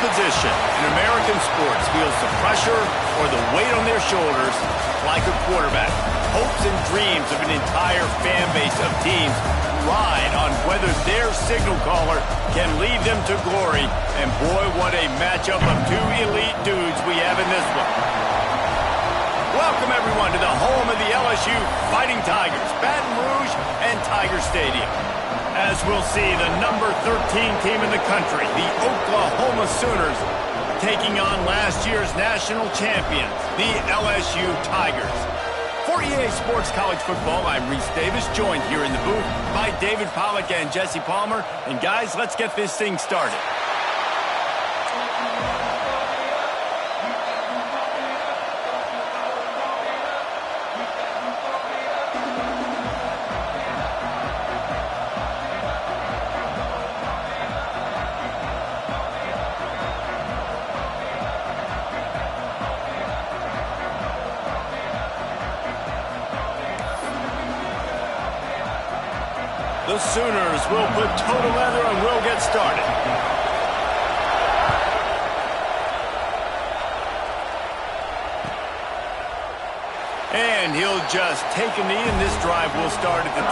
position in American sports feels the pressure or the weight on their shoulders like a quarterback. Hopes and dreams of an entire fan base of teams ride on whether their signal caller can lead them to glory. And boy, what a matchup of two elite dudes we have in this one. Welcome, everyone, to the home of the LSU Fighting Tigers, Baton Rouge and Tiger Stadium. As we'll see, the number 13 team in the country, the Oklahoma Sooners, taking on last year's national champions, the LSU Tigers. For EA Sports College Football, I'm Reese Davis, joined here in the booth by David Pollack and Jesse Palmer. And guys, let's get this thing started. The Sooners will put total leather and we'll get started. And he'll just take a knee, and this drive will start at the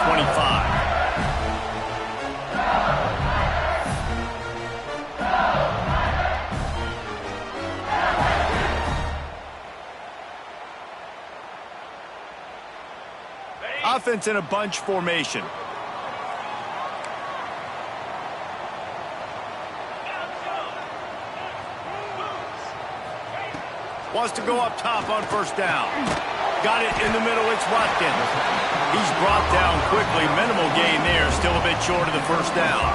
25. Offense in a bunch formation. Wants to go up top on first down. Got it in the middle, it's Watkins. He's brought down quickly. Minimal gain there, still a bit short of the first down.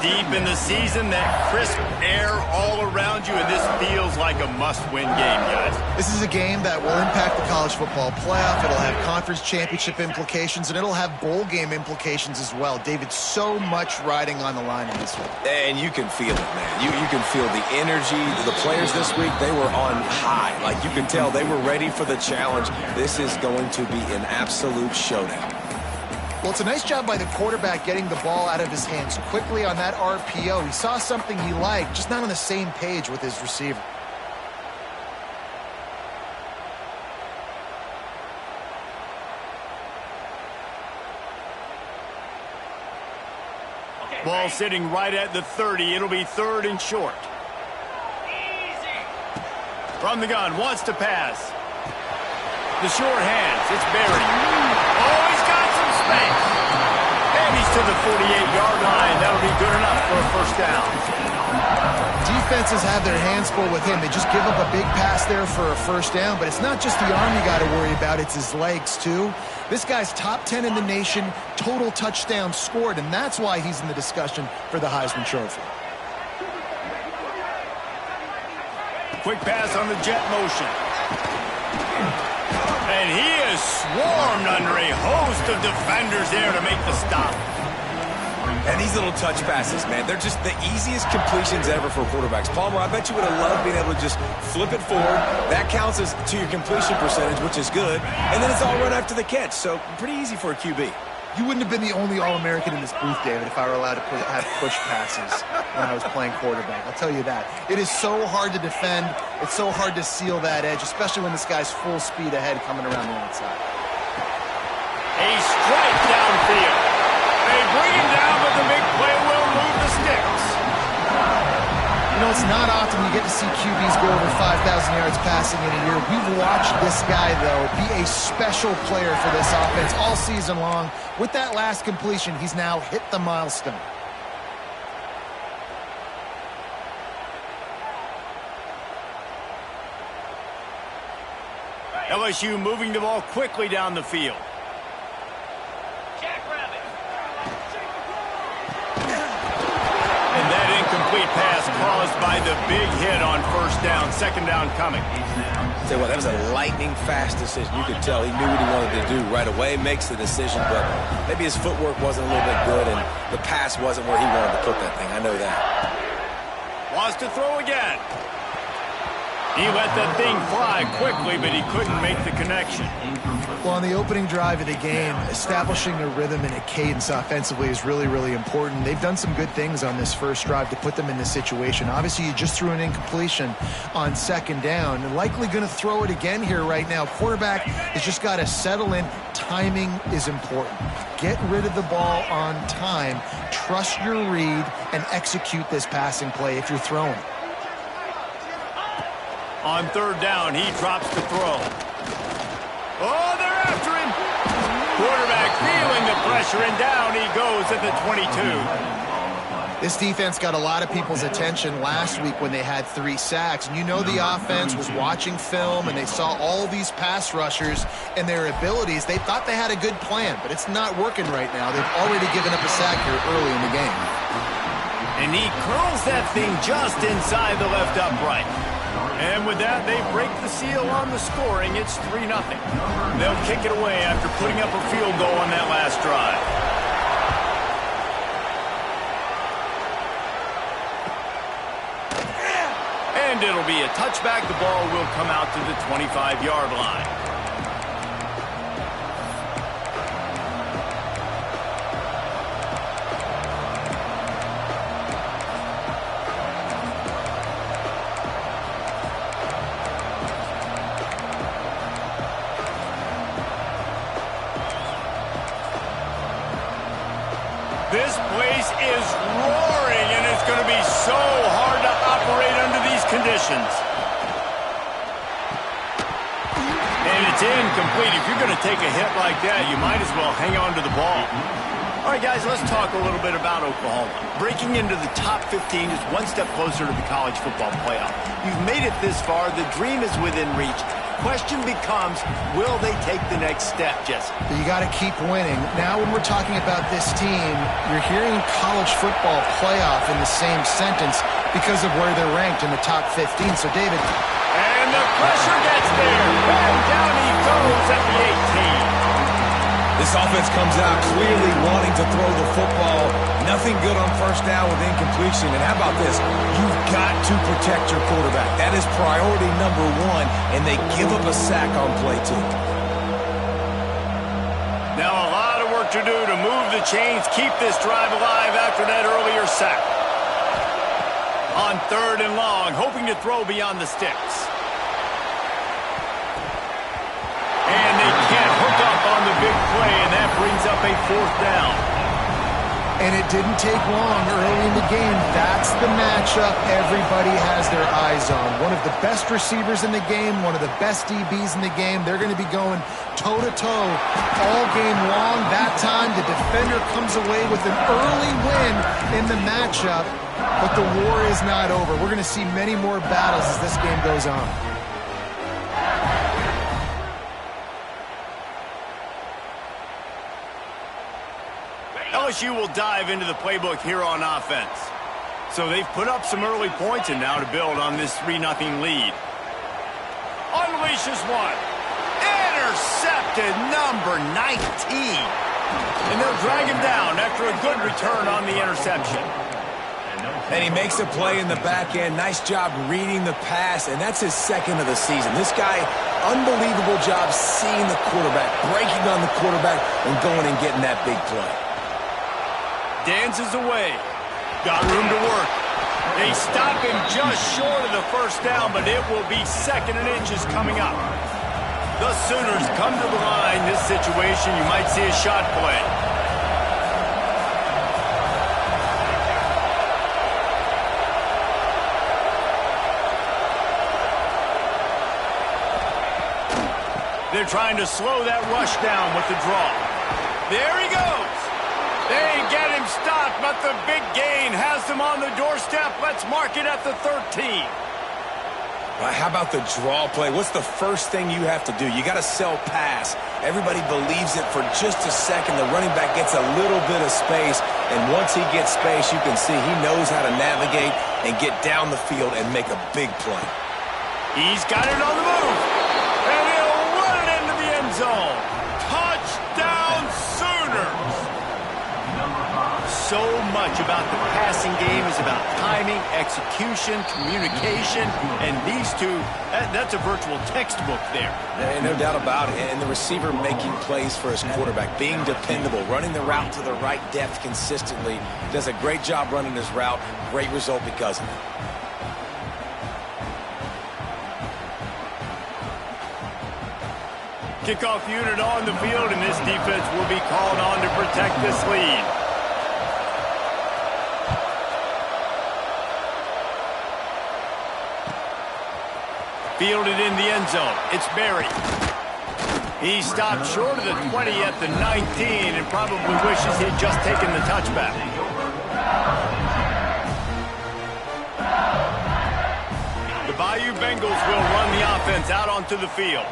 Deep in the season, that crisp air all around you, and this feels like a must-win game, guys. This is a game that will impact the college football playoff. It'll have conference championship implications, and it'll have bowl game implications as well. David, so much riding on the line in this one. And you can feel it, man. You can feel the energy. The players this week, they were on high. Like, you can tell they were ready for the challenge. This is going to be an absolute showdown. Well, it's a nice job by the quarterback getting the ball out of his hands quickly on that RPO. He saw something he liked, just not on the same page with his receiver. Ball sitting right at the 30. It'll be third and short. From the gun, wants to pass. The short hands, it's buried. Oh, he's got some space. And he's to the 48-yard line. That'll be good enough for a first down. Defenses have their hands full with him. They just give up a big pass there for a first down, but it's not just the arm you got to worry about, it's his legs too. This guy's top 10 in the nation, total touchdowns scored, and that's why he's in the discussion for the Heisman Trophy. Quick pass on the jet motion. And he is swarmed under a host of defenders there to make the stop. And these little touch passes, man, they're just the easiest completions ever for quarterbacks. Palmer, I bet you would have loved being able to just flip it forward. That counts as to your completion percentage, which is good. And then it's all run after the catch, so pretty easy for a QB. You wouldn't have been the only All-American in this booth, David, if I were allowed to have push passes when I was playing quarterback. I'll tell you that. It is so hard to defend. It's so hard to seal that edge, especially when this guy's full speed ahead coming around the outside. A strike downfield. They bring him down, but the big play will move the sticks. You know, it's not often you get to see QBs go over 5,000 yards passing in a year. We've watched this guy, though, be a special player for this offense all season long. With that last completion, he's now hit the milestone. LSU moving the ball quickly down the field. And that incomplete pass caused by the big hit on first down. Second down coming. Tell you what, that was a lightning fast decision. You could tell he knew what he wanted to do right away, makes the decision, but maybe his footwork wasn't a little bit good and the pass wasn't where he wanted to put that thing. I know that. Wants to throw again. He let that thing fly quickly, but he couldn't make the connection. Well, on the opening drive of the game, establishing a rhythm and a cadence offensively is really, really important. They've done some good things on this first drive to put them in this situation. Obviously, you just threw an incompletion on second down, and likely going to throw it again here right now. Quarterback has just got to settle in. Timing is important. Get rid of the ball on time. Trust your read and execute this passing play if you're throwing. On third down, he drops to throw. Oh, they're after him. Quarterback feeling the pressure, and down he goes at the 22. This defense got a lot of people's attention last week when they had 3 sacks. And you know the offense was watching film, and they saw all these pass rushers and their abilities. They thought they had a good plan, but it's not working right now. They've already given up a sack here early in the game. And he curls that thing just inside the left upright. And with that, they break the seal on the scoring. It's 3-0. They'll kick it away after putting up a field goal on that last drive. And it'll be a touchback. The ball will come out to the 25-yard line. This place is roaring, and it's going to be so hard to operate under these conditions. And it's incomplete. If you're going to take a hit like that, you might as well hang on to the ball. All right, guys, let's talk a little bit about Oklahoma. Breaking into the top 15 is one step closer to the college football playoff. You've made it this far. The dream is within reach. Question becomes, will they take the next step, Jesse? But you got to keep winning. Now when we're talking about this team, you're hearing college football playoff in the same sentence because of where they're ranked in the top 15. So, David. And the pressure gets there. And down he goes at the 18. This offense comes out clearly wanting to throw the football. Nothing good on first down with incompletion. And how about this? You've got to protect your quarterback. That is priority number 1, and they give up a sack on play 2. Now a lot of work to do to move the chains, keep this drive alive after that earlier sack. On third and long, hoping to throw beyond the sticks. And they can't hook up on the big play, and that brings up a 4th down. And it didn't take long early in the game. That's the matchup everybody has their eyes on. One of the best receivers in the game, one of the best DBs in the game. They're going to be going toe-to-toe all game long. That time, the defender comes away with an early win in the matchup, but the war is not over. We're going to see many more battles as this game goes on. LSU will dive into the playbook here on offense. So they've put up some early points, and now to build on this 3-0 lead. Unleashes one. Intercepted, number 19. And they'll drag him down after a good return on the interception. And he makes a play in the back end. Nice job reading the pass, and that's his 2nd of the season. This guy, unbelievable job seeing the quarterback, breaking on the quarterback, and going and getting that big play. Dances away. Got room to work. They stop him just short of the first down, but it will be 2nd and inches coming up. The Sooners come to the line. This situation, you might see a shot play. They're trying to slow that rush down with the draw. There he goes. They get him stopped, but the big gain has them on the doorstep. Let's mark it at the 13. Well, how about the draw play? What's the first thing you have to do? You got to sell pass. Everybody believes it for just a second. The running back gets a little bit of space, and once he gets space, you can see he knows how to navigate and get down the field and make a big play. He's got it on the move, and he'll run it into the end zone. Touchdown, Sooners! so much about the passing game is about timing, execution, communication, and these two, that's a virtual textbook there. No doubt about it. And the receiver making plays for his quarterback, being dependable, running the route to the right depth consistently. Does a great job running his route. Great result because of it. Kickoff unit on the field, and this defense will be called on to protect this lead. Fielded in the end zone. It's Berry. He stopped short of the 20 at the 19 and probably wishes he had just taken the touchback. The Bayou Bengals will run the offense out onto the field.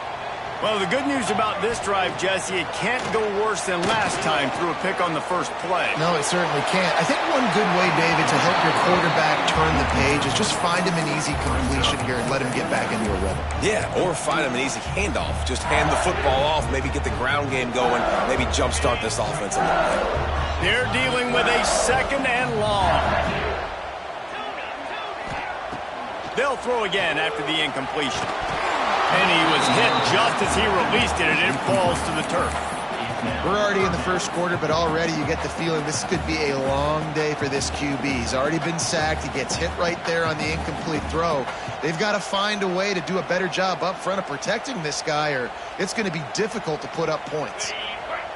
Well, the good news about this drive, Jesse, it can't go worse than last time through a pick on the first play. No, it certainly can't. I think one good way, David, to help your quarterback turn the page is just find him an easy completion here and let him get back into a rhythm. Yeah, or find him an easy handoff. Just hand the football off, maybe get the ground game going, maybe jumpstart this offense a little bit. They're dealing with a second and long. They'll throw again after the incompletion. And he was hit just as he released it, and it falls to the turf. We're already in the first quarter, but already you get the feeling this could be a long day for this QB. He's already been sacked. He gets hit right there on the incomplete throw. They've got to find a way to do a better job up front of protecting this guy, or it's going to be difficult to put up points.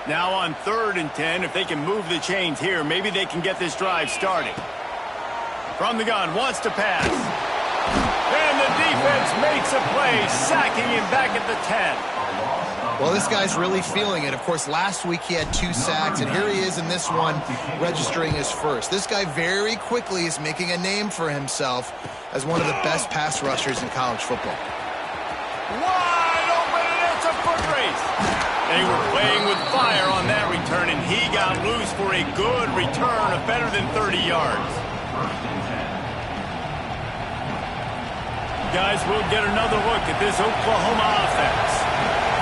Now on 3rd and 10, if they can move the chains here, maybe they can get this drive started. From the gun, wants to pass. And the defense makes a play, sacking him back at the 10. Well, this guy's really feeling it. Of course, last week he had 2 sacks, and here he is in this one registering his first. This guy very quickly is making a name for himself as one of the best pass rushers in college football. Wide open, and it's a foot race. They were playing with fire on that return, and he got loose for a good return of better than 30 yards. Guys, we'll get another look at this Oklahoma offense.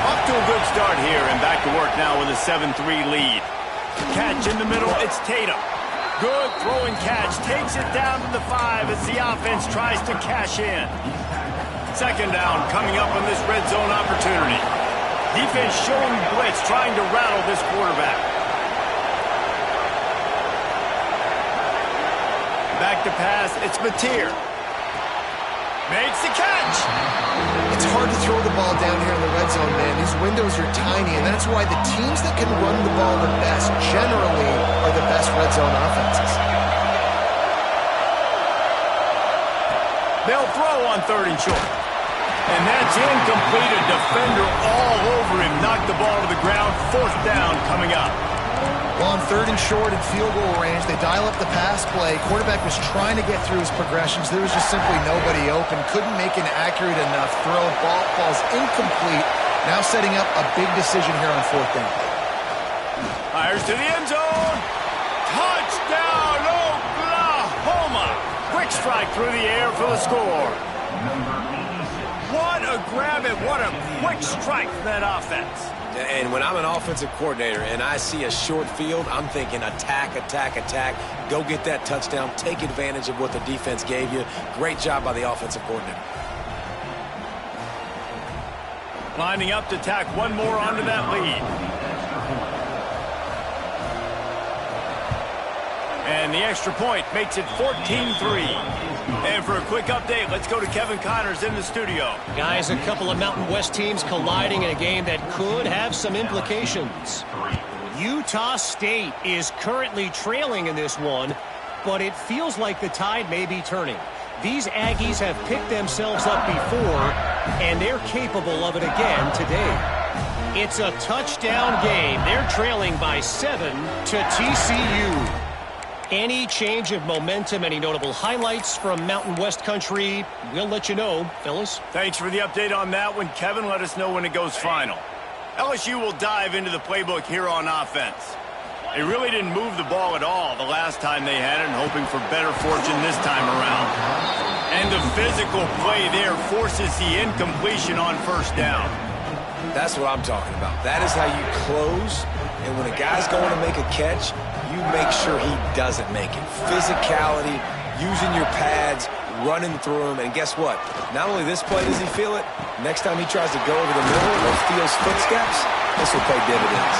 Off to a good start here and back to work now with a 7-3 lead. Catch in the middle, it's Tatum. Good throwing catch, takes it down to the 5 as the offense tries to cash in. Second down coming up on this red zone opportunity. Defense showing blitz, trying to rattle this quarterback. Back to pass, it's Mateer. Makes the catch. It's hard to throw the ball down here in the red zone, man. These windows are tiny, and that's why the teams that can run the ball the best generally are the best red zone offenses. They'll throw on 3rd and short. And that's incomplete. A defender all over him. Knocked the ball to the ground. 4th down coming up. Well, on 3rd and short and field goal range, they dial up the pass play. Quarterback was trying to get through his progressions. There was just simply nobody open. Couldn't make an accurate enough throw. Ball falls incomplete. Now setting up a big decision here on 4th down. Fires to the end zone. Touchdown, Oklahoma. Quick strike through the air for the score. What a grab and what a quick strike from that offense. And when I'm an offensive coordinator and I see a short field, I'm thinking attack, attack, attack. Go get that touchdown. Take advantage of what the defense gave you. Great job by the offensive coordinator. Lining up to tack one more onto that lead. And the extra point makes it 14-3. And for a quick update, let's go to Kevin Connors in the studio. Guys, a couple of Mountain West teams colliding in a game that could have some implications. Utah State is currently trailing in this one, but it feels like the tide may be turning. These Aggies have picked themselves up before, and they're capable of it again today. It's a touchdown game. They're trailing by 7 to TCU. Any change of momentum, any notable highlights from Mountain West country, we'll let you know, fellas. Thanks for the update on that one, Kevin. Let us know when it goes final. LSU will dive into the playbook here on offense. They really didn't move the ball at all the last time they had it, and hoping for better fortune this time around. And the physical play there forces the incompletion on 1st down. That's what I'm talking about. That is how you close. And when a guy's going to make a catch, you make sure he doesn't make it. Physicality, using your pads, running through him, and guess what? Not only this play does he feel it, next time he tries to go over the middle or feels footsteps, this will pay dividends.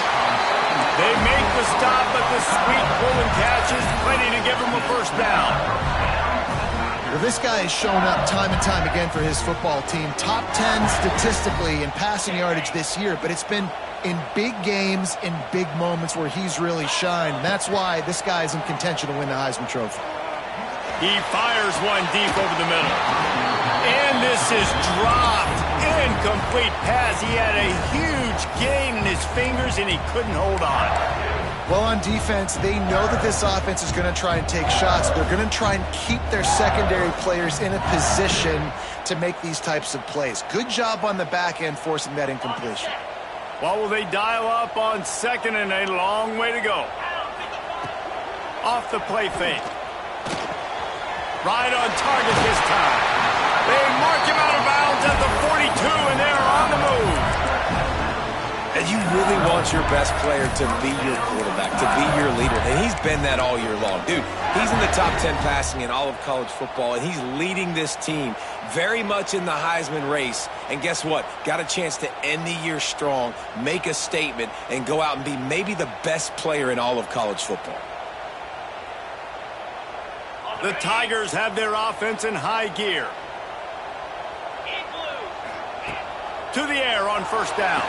They make the stop, but the sweet pulling catch is plenty to give him a first down. Well, this guy has shown up time and time again for his football team. Top 10 statistically in passing yardage this year, but it's been in big games, in big moments where he's really shined. And that's why this guy is in contention to win the Heisman Trophy. He fires one deep over the middle. And this is dropped. Incomplete pass. He had a huge gain in his fingers, and he couldn't hold on. Well, on defense, they know that this offense is going to try and take shots. They're going to try and keep their secondary players in a position to make these types of plays. Good job on the back end forcing that incompletion. What will they dial up on second and a long way to go? Off the play fake. Right on target this time. They mark him out of bounds at the 42, and they're on the move. And you really want your best player to be your quarterback, to be your leader. And he's been that all year long. Dude, he's in the top 10 passing in all of college football, and he's leading this team very much in the Heisman race. And guess what? Got a chance to end the year strong, make a statement, and go out and be maybe the best player in all of college football. The Tigers have their offense in high gear. To the air on first down.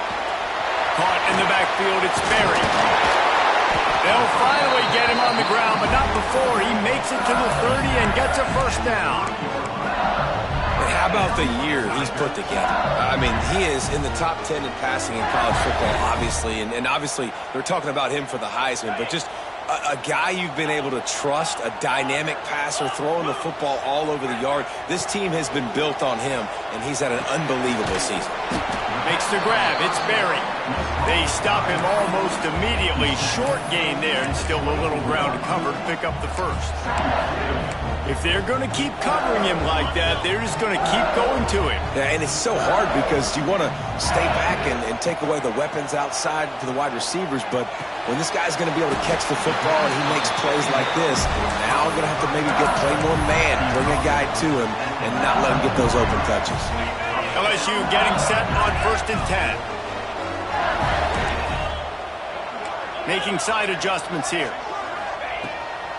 Caught in the backfield, it's Berry. They'll finally get him on the ground, but not before he makes it to the 30 and gets a first down. And how about the year he's put together? I mean, he is in the top 10 in passing in college football, obviously. And obviously, they're talking about him for the Heisman, but just a guy you've been able to trust, a dynamic passer, throwing the football all over the yard. This team has been built on him, and he's had an unbelievable season. Makes the grab. It's Berry. They stop him almost immediately. Short gain there, and still a little ground to cover to pick up the first. If they're going to keep covering him like that, they're just going to keep going to him. Yeah, and it's so hard because you want to stay back and take away the weapons outside to the wide receivers, but when this guy's going to be able to catch the football and he makes plays like this, now we're going to have to maybe play more man, bring a guy to him, and not let him get those open touches. LSU getting set on 1st and 10. Making side adjustments here.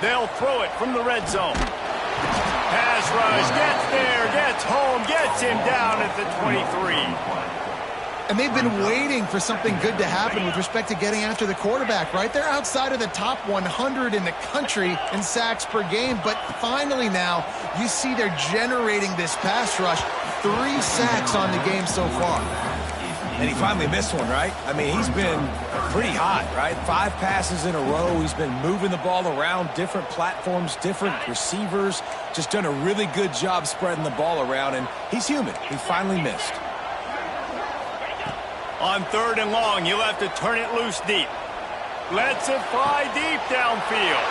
They'll throw it from the red zone. Pass rush, gets there, gets home, gets him down at the 23. And they've been waiting for something good to happen with respect to getting after the quarterback, right? They're outside of the top 100 in the country in sacks per game, but finally now you see they're generating this pass rush. 3 sacks on the game so far. And he finally missed one, right? I mean, he's been pretty hot, right? 5 passes in a row. He's been moving the ball around, different platforms, different receivers. Just done a really good job spreading the ball around, and he's human. He finally missed. On 3rd and long, you'll have to turn it loose deep. Lets it fly deep downfield.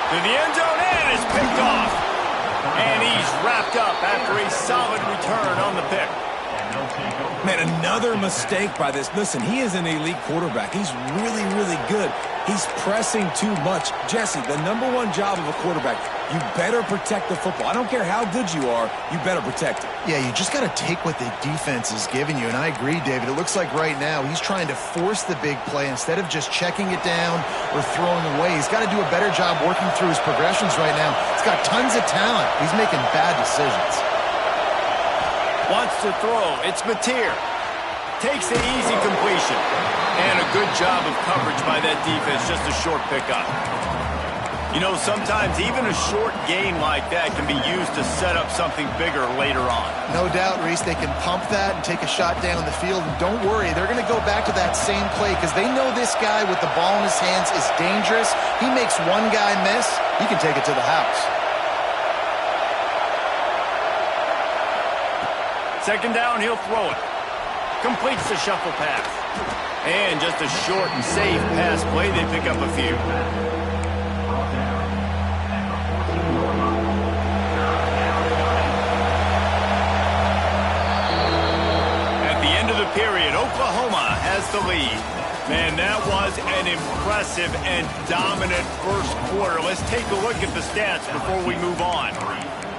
To the end zone, and it's picked off. And he's wrapped up after a solid return on the pick. Man, another mistake by this. Listen, he is an elite quarterback. He's really, really good. He's pressing too much. Jesse, the #1 job of a quarterback, you better protect the football. I don't care how good you are, you better protect it. Yeah, you just got to take what the defense is giving you, and I agree, David. It looks like right now he's trying to force the big play instead of just checking it down or throwing away. He's got to do a better job working through his progressions right now. He's got tons of talent. He's making bad decisions. Wants to throw. It's Mateer. Takes the easy completion. And a good job of coverage by that defense. Just a short pickup. You know, sometimes even a short gain like that can be used to set up something bigger later on. No doubt, Reese, they can pump that and take a shot down the field. And don't worry, they're going to go back to that same play because they know this guy with the ball in his hands is dangerous. He makes one guy miss, he can take it to the house. 2nd down, he'll throw it. Completes the shuffle pass. And just a short and safe pass play. They pick up a few. At the end of the period, Oklahoma has the lead. Man, that was an impressive and dominant first quarter. Let's take a look at the stats before we move on.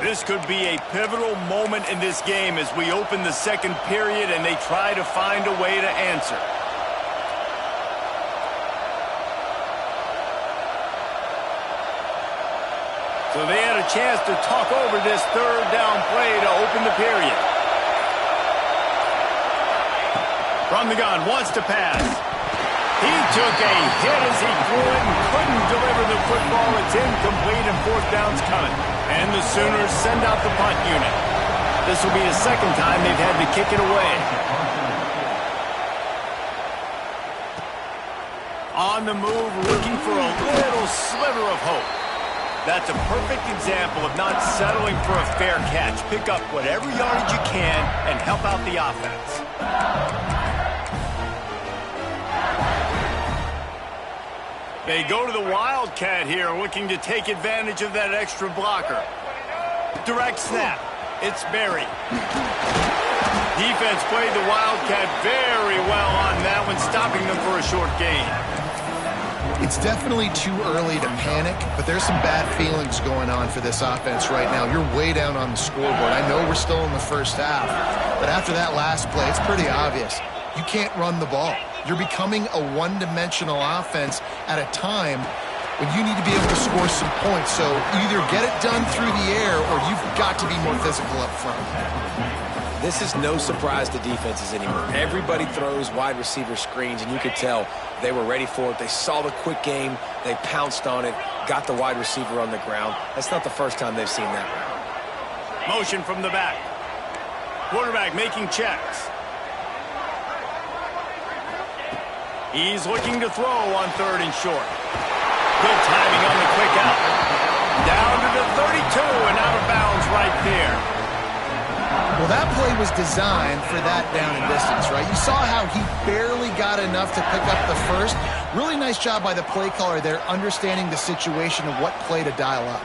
This could be a pivotal moment in this game as we open the second period and they try to find a way to answer. So they had a chance to talk over this third down play to open the period. From the gun, wants to pass. He took a hit as he threw it and couldn't deliver the football. It's incomplete and fourth down's coming. And the Sooners send out the punt unit. This will be the second time they've had to kick it away. On the move, looking for a little sliver of hope. That's a perfect example of not settling for a fair catch. Pick up whatever yardage you can and help out the offense. They go to the Wildcat here, looking to take advantage of that extra blocker. Direct snap. It's Berry. Defense played the Wildcat very well on that one, stopping them for a short gain. It's definitely too early to panic, but there's some bad feelings going on for this offense right now. You're way down on the scoreboard. I know we're still in the first half, but after that last play, it's pretty obvious. You can't run the ball. You're becoming a one-dimensional offense at a time when you need to be able to score some points. So either get it done through the air or you've got to be more physical up front. This is no surprise to defenses anymore. Everybody throws wide receiver screens, and you could tell they were ready for it. They saw the quick game. They pounced on it, got the wide receiver on the ground. That's not the first time they've seen that. Motion from the back. Quarterback making checks. He's looking to throw on third and short. Good timing on the quick out. Down to the 32 and out of bounds right there. Well, that play was designed for that down and distance, right? You saw how he barely got enough to pick up the first. Really nice job by the play caller there, understanding the situation of what play to dial up.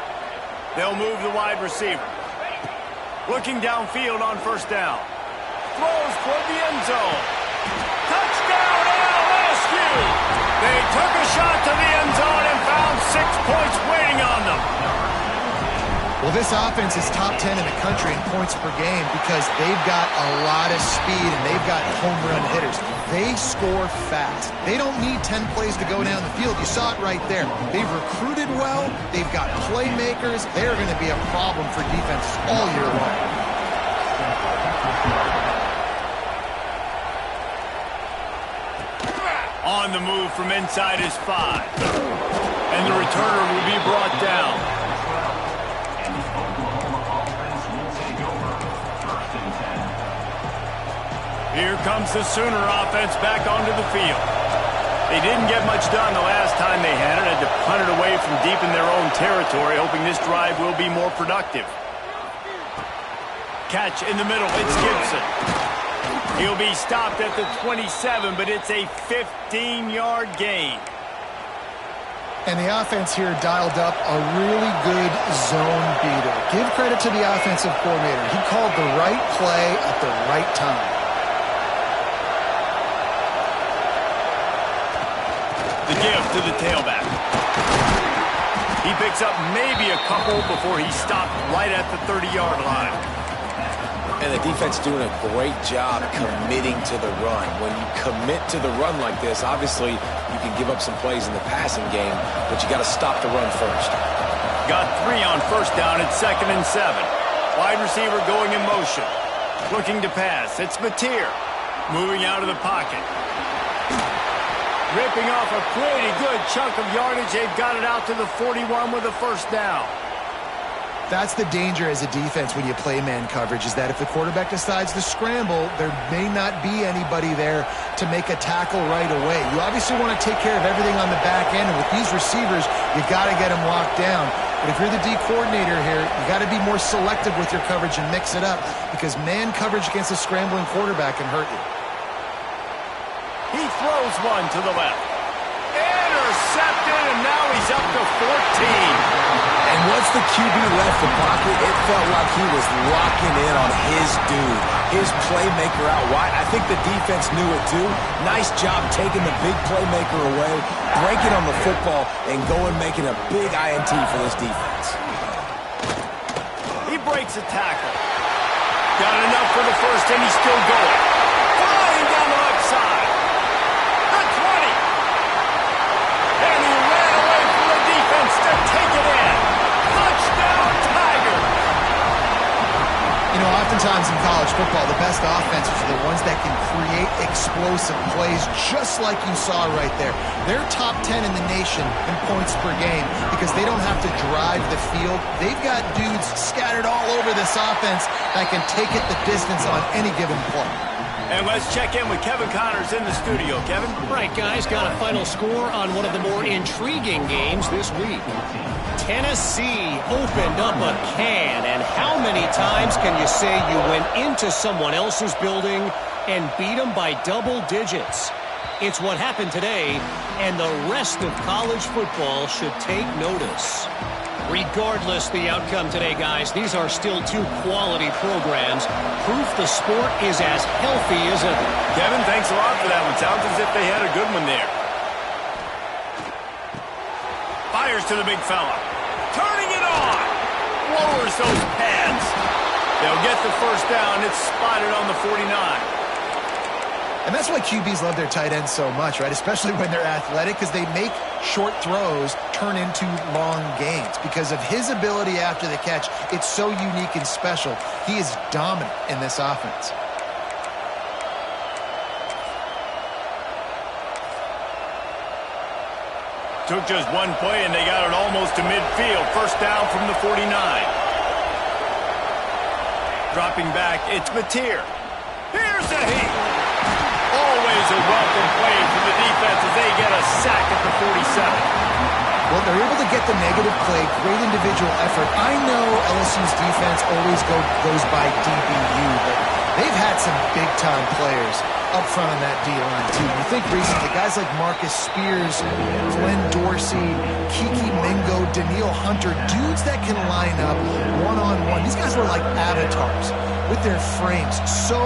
They'll move the wide receiver. Looking downfield on first down. Throws toward the end zone. Touchdown, LSU! They took a shot to the end zone and found 6 points waiting on them. Well, this offense is top 10 in the country in points per game because they've got a lot of speed and they've got home run hitters. They score fast. They don't need 10 plays to go down the field. You saw it right there. They've recruited well. They've got playmakers. They're going to be a problem for defenses all year long. On the move from inside his 5. And the returner will be brought down. Here comes the Sooner offense back onto the field. They didn't get much done the last time they had it. Had to punt it away from deep in their own territory, hoping this drive will be more productive. Catch in the middle. It's Gibson. He'll be stopped at the 27, but it's a 15-yard gain. And the offense here dialed up a really good zone beater. Give credit to the offensive coordinator. He called the right play at the right time. The give to the tailback. He picks up maybe a couple before he stopped right at the 30-yard line. And the defense doing a great job committing to the run. When you commit to the run like this, obviously you can give up some plays in the passing game, but you got to stop the run first. Got 3 on first down at 2nd and 7. Wide receiver going in motion. Looking to pass. It's Mateer. Moving out of the pocket. Ripping off a pretty good chunk of yardage. They've got it out to the 41 with a first down. That's the danger as a defense when you play man coverage, is that if the quarterback decides to scramble, there may not be anybody there to make a tackle right away. You obviously want to take care of everything on the back end, and with these receivers, you got to get them locked down. But if you're the D coordinator here, you got to be more selective with your coverage and mix it up, because man coverage against a scrambling quarterback can hurt you. He throws one to the left. intercepted, and now he's up to 14. And once the QB left the pocket, it felt like he was locking in on his dude, his playmaker out wide. I think the defense knew it too. Nice job taking the big playmaker away, breaking on the football, and going making a big INT for this defense. He breaks a tackle. Got enough for the first, and he's still going. Flying down the left side. The 20. And he ran away from the defense to take it in. Touchdown, Tiger. You know, oftentimes in college football, the best offenses are the ones that can create explosive plays, just like you saw right there. They're top 10 in the nation in points per game because they don't have to drive the field. They've got dudes scattered all over this offense that can take it the distance on any given play. And let's check in with Kevin Connors in the studio. Kevin? Right, guys, got a final score on one of the more intriguing games this week. Tennessee opened up a can, and how many times can you say you went into someone else's building and beat them by double digits? It's what happened today, and the rest of college football should take notice. Regardless the outcome today, guys, these are still two quality programs. Proof the sport is as healthy as ever. Kevin, thanks a lot for that one. Sounds as if they had a good one there. Fires to the big fella. Turning it on. Lowers those pads. They'll get the first down. It's spotted on the 49. And that's why QBs love their tight ends so much, right? Especially when they're athletic, because they make short throws turn into long gains. Because of his ability after the catch, it's so unique and special. He is dominant in this offense. Took just one play, and they got it almost to midfield. First down from the 49. Dropping back, it's Mateer. Here's a heat. Always a welcome play for the defense as they get a sack at the 47. Well, they're able to get the negative play, great individual effort. I know LSU's defense always goes by DBU, but they've had some big-time players up front on that D-line, too. You think recently, guys like Marcus Spears, Glenn Dorsey, Kiki Mingo, Daniil Hunter, dudes that can line up one-on-one. These guys were like avatars with their frames. So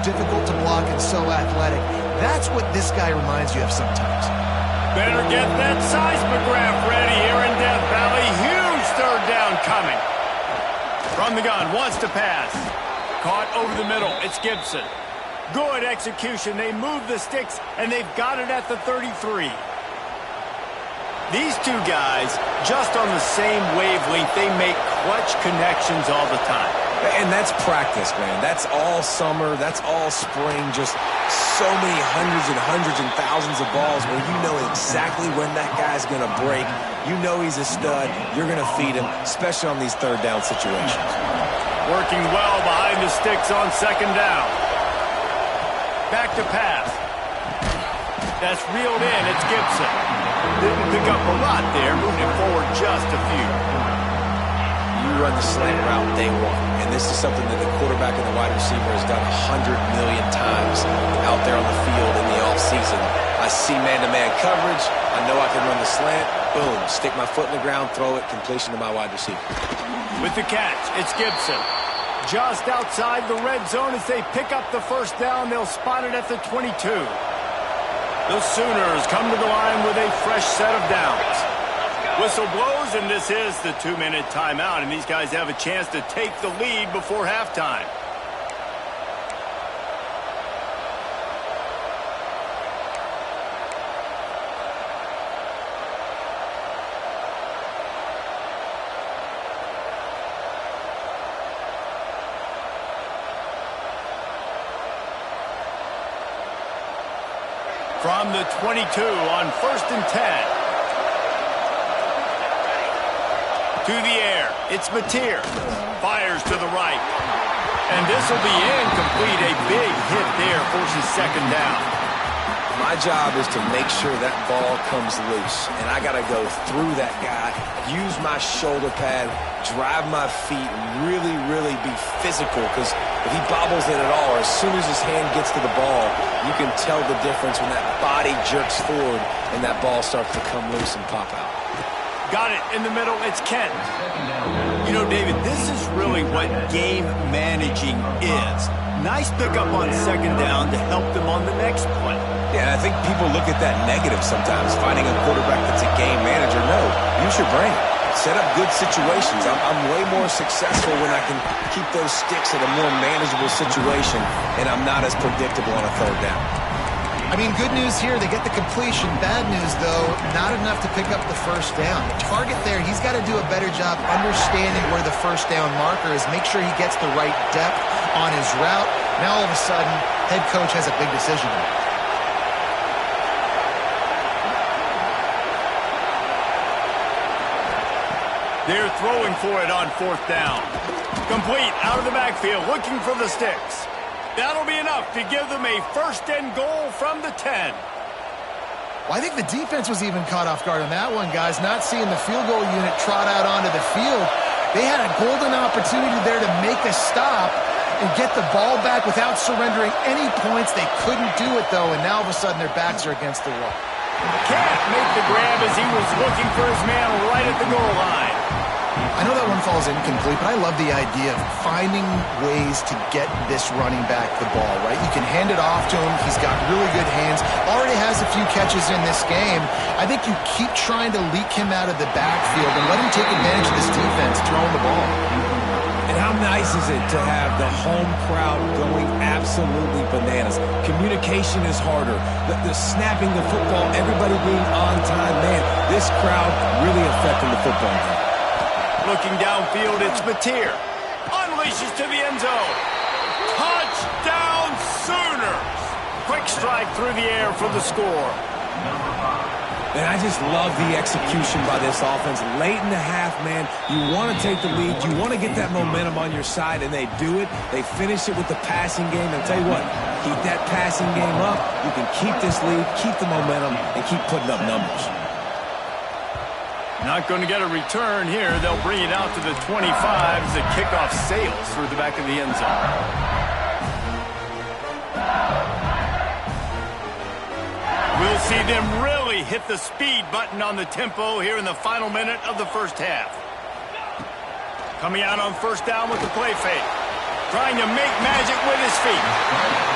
difficult to block and so athletic. That's what this guy reminds you of sometimes. Better get that seismograph ready here in Death Valley. Huge third down coming. From the gun, wants to pass. Caught over the middle. It's Gibson. Good execution. They move the sticks, and they've got it at the 33. These two guys, just on the same wavelength, they make clutch connections all the time. And that's practice, man. That's all summer. That's all spring. Just so many hundreds and thousands of balls where you know exactly when that guy's going to break. You know he's a stud. You're going to feed him, especially on these third down situations. Working well behind the sticks on second down. Back to pass. That's reeled in. It's Gibson. Didn't pick up a lot there. Moving it forward just a few. You run the slant route day one. And this is something that the quarterback and the wide receiver has done 100 million times out there on the field in the offseason. I see man-to-man coverage. I know I can run the slant. Boom. Stick my foot in the ground, throw it, completion to my wide receiver. With the catch, it's Gibson. Just outside the red zone as they pick up the first down. They'll spot it at the 22. The Sooners come to the line with a fresh set of downs. Whistle blows, and this is the 2-minute timeout, and these guys have a chance to take the lead before halftime. From the 22 on 1st and 10. To the air, it's Mateer. Fires to the right. And this will be incomplete. A big hit there forces second down. My job is to make sure that ball comes loose, and I got to go through that guy, use my shoulder pad, drive my feet, and really, really be physical, because if he bobbles it at all, or as soon as his hand gets to the ball, you can tell the difference when that body jerks forward and that ball starts to come loose and pop out. Got it in the middle. It's Kent. You know, David, this is really what game managing is. Nice pickup on second down to help them on the next play. Yeah, and I think people look at that negative sometimes, finding a quarterback that's a game manager. No, use your brain. Set up good situations. I'm way more successful when I can keep those sticks at a more manageable situation, and I'm not as predictable on a third down. I mean, good news here, they get the completion. Bad news, though, not enough to pick up the first down. The target there, he's got to do a better job understanding where the first down marker is, make sure he gets the right depth on his route. Now, all of a sudden, head coach has a big decision to make. They're throwing for it on fourth down. Complete out of the backfield, looking for the sticks. That'll be enough to give them a first and goal from the 10. Well, I think the defense was even caught off guard on that one, guys. Not seeing the field goal unit trot out onto the field. They had a golden opportunity there to make a stop and get the ball back without surrendering any points. They couldn't do it, though, and now all of a sudden their backs are against the wall. Can't make the grab as he was looking for his man right at the goal line. I know that one falls incomplete, but I love the idea of finding ways to get this running back the ball, right? You can hand it off to him. He's got really good hands. Already has a few catches in this game. I think you keep trying to leak him out of the backfield and let him take advantage of this defense throwing the ball. And how nice is it to have the home crowd going absolutely bananas? Communication is harder. The snapping the football, everybody being on time. Man, this crowd really affecting the football game. Looking downfield, it's Mateer. Unleashes to the end zone. Touchdown Sooners! Quick strike through the air for the score. And I just love the execution by this offense. Late in the half, man, you want to take the lead. You want to get that momentum on your side, and they do it. They finish it with the passing game. And I'll tell you what, keep that passing game up. You can keep this lead, keep the momentum, and keep putting up numbers. Not going to get a return here. They'll bring it out to the 25 as the kickoff sails through the back of the end zone. We'll see them really hit the speed button on the tempo here in the final minute of the first half. Coming out on first down with the play fake. Trying to make magic with his feet.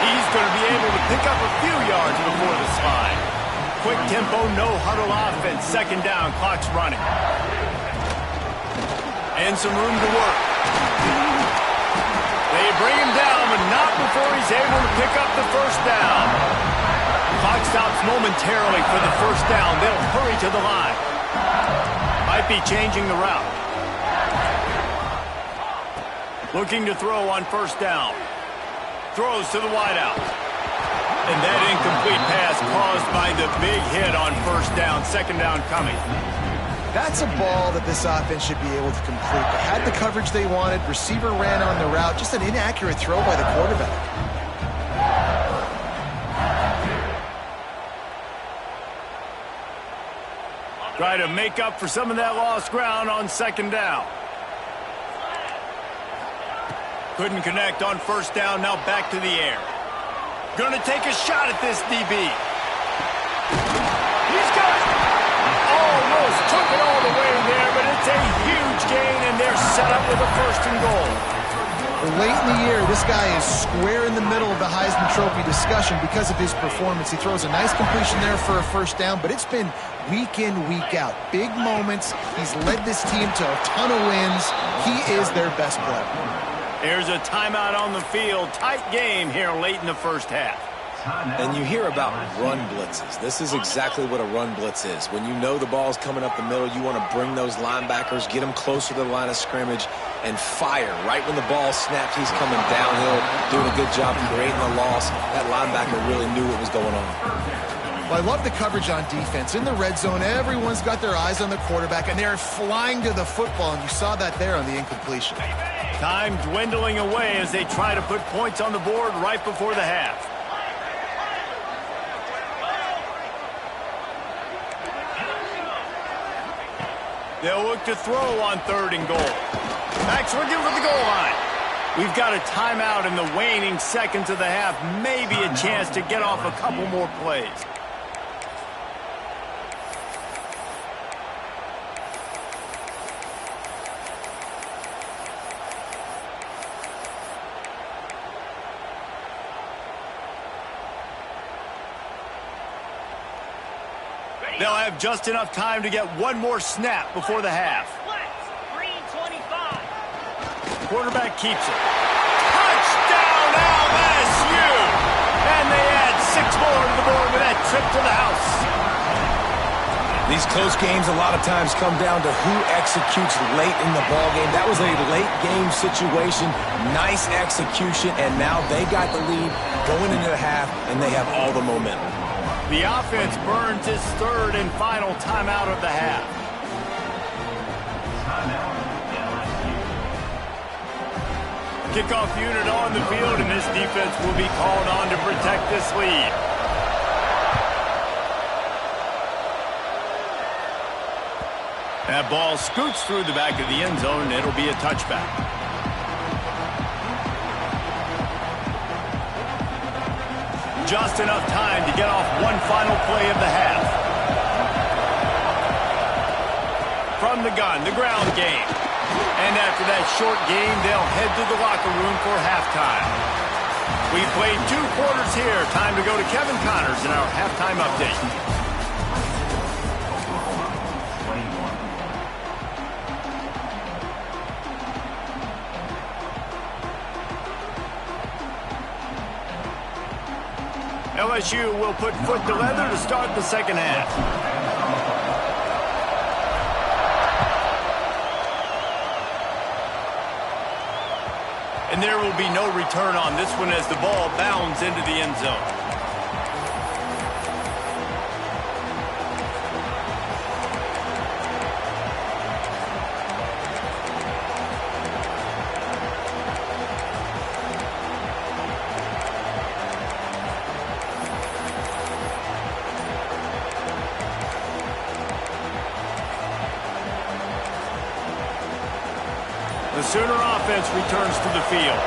He's going to be able to pick up a few yards before the slide. Quick tempo, no huddle offense. Second down, clock's running. And some room to work. They bring him down, but not before he's able to pick up the first down. Clock stops momentarily for the first down. They'll hurry to the line. Might be changing the route. Looking to throw on first down. Throws to the wideout. And that incomplete pass caused by the big hit on first down. Second down coming. That's a ball that this offense should be able to complete. They had the coverage they wanted. Receiver ran on the route. Just an inaccurate throw by the quarterback. Try to make up for some of that lost ground on second down. Couldn't connect on first down. Now back to the air. Going to take a shot at this DB. He's got it. Almost took it all the way there, but it's a huge gain, and they're set up with a first and goal. Well, late in the year, this guy is square in the middle of the Heisman Trophy discussion because of his performance. He throws a nice completion there for a first down, but it's been week in, week out. Big moments. He's led this team to a ton of wins. He is their best player. There's a timeout on the field. Tight game here late in the first half. And you hear about run blitzes. This is exactly what a run blitz is. When you know the ball's coming up the middle, you want to bring those linebackers, get them closer to the line of scrimmage, and fire. Right when the ball snaps, he's coming downhill, doing a good job creating a loss. That linebacker really knew what was going on. Well, I love the coverage on defense. In the red zone, everyone's got their eyes on the quarterback, and they're flying to the football, and you saw that there on the incompletion. Time dwindling away as they try to put points on the board right before the half. They'll look to throw on 3rd and goal. Max looking for the goal line. We've got a timeout in the waning seconds of the half. Maybe a chance to get off a couple more plays. They'll have just enough time to get one more snap before the half. Quarterback keeps it. Touchdown LSU! And they add 6 more to the board with that trip to the house. These close games a lot of times come down to who executes late in the ballgame. That was a late game situation. Nice execution, and now they got the lead going into the half, and they have all the momentum. The offense burns its 3rd and final timeout of the half. Kickoff unit on the field, and this defense will be called on to protect this lead. That ball scoots through the back of the end zone, and it'll be a touchback. Just enough time to get off one final play of the half. From the gun, the ground game. And after that short game, they'll head to the locker room for halftime. We played 2 quarters here. Time to go to Kevin Connors in our halftime update. LSU will put foot to leather to start the second half. And there will be no return on this one as the ball bounds into the end zone. The Sooner offense returns to the field.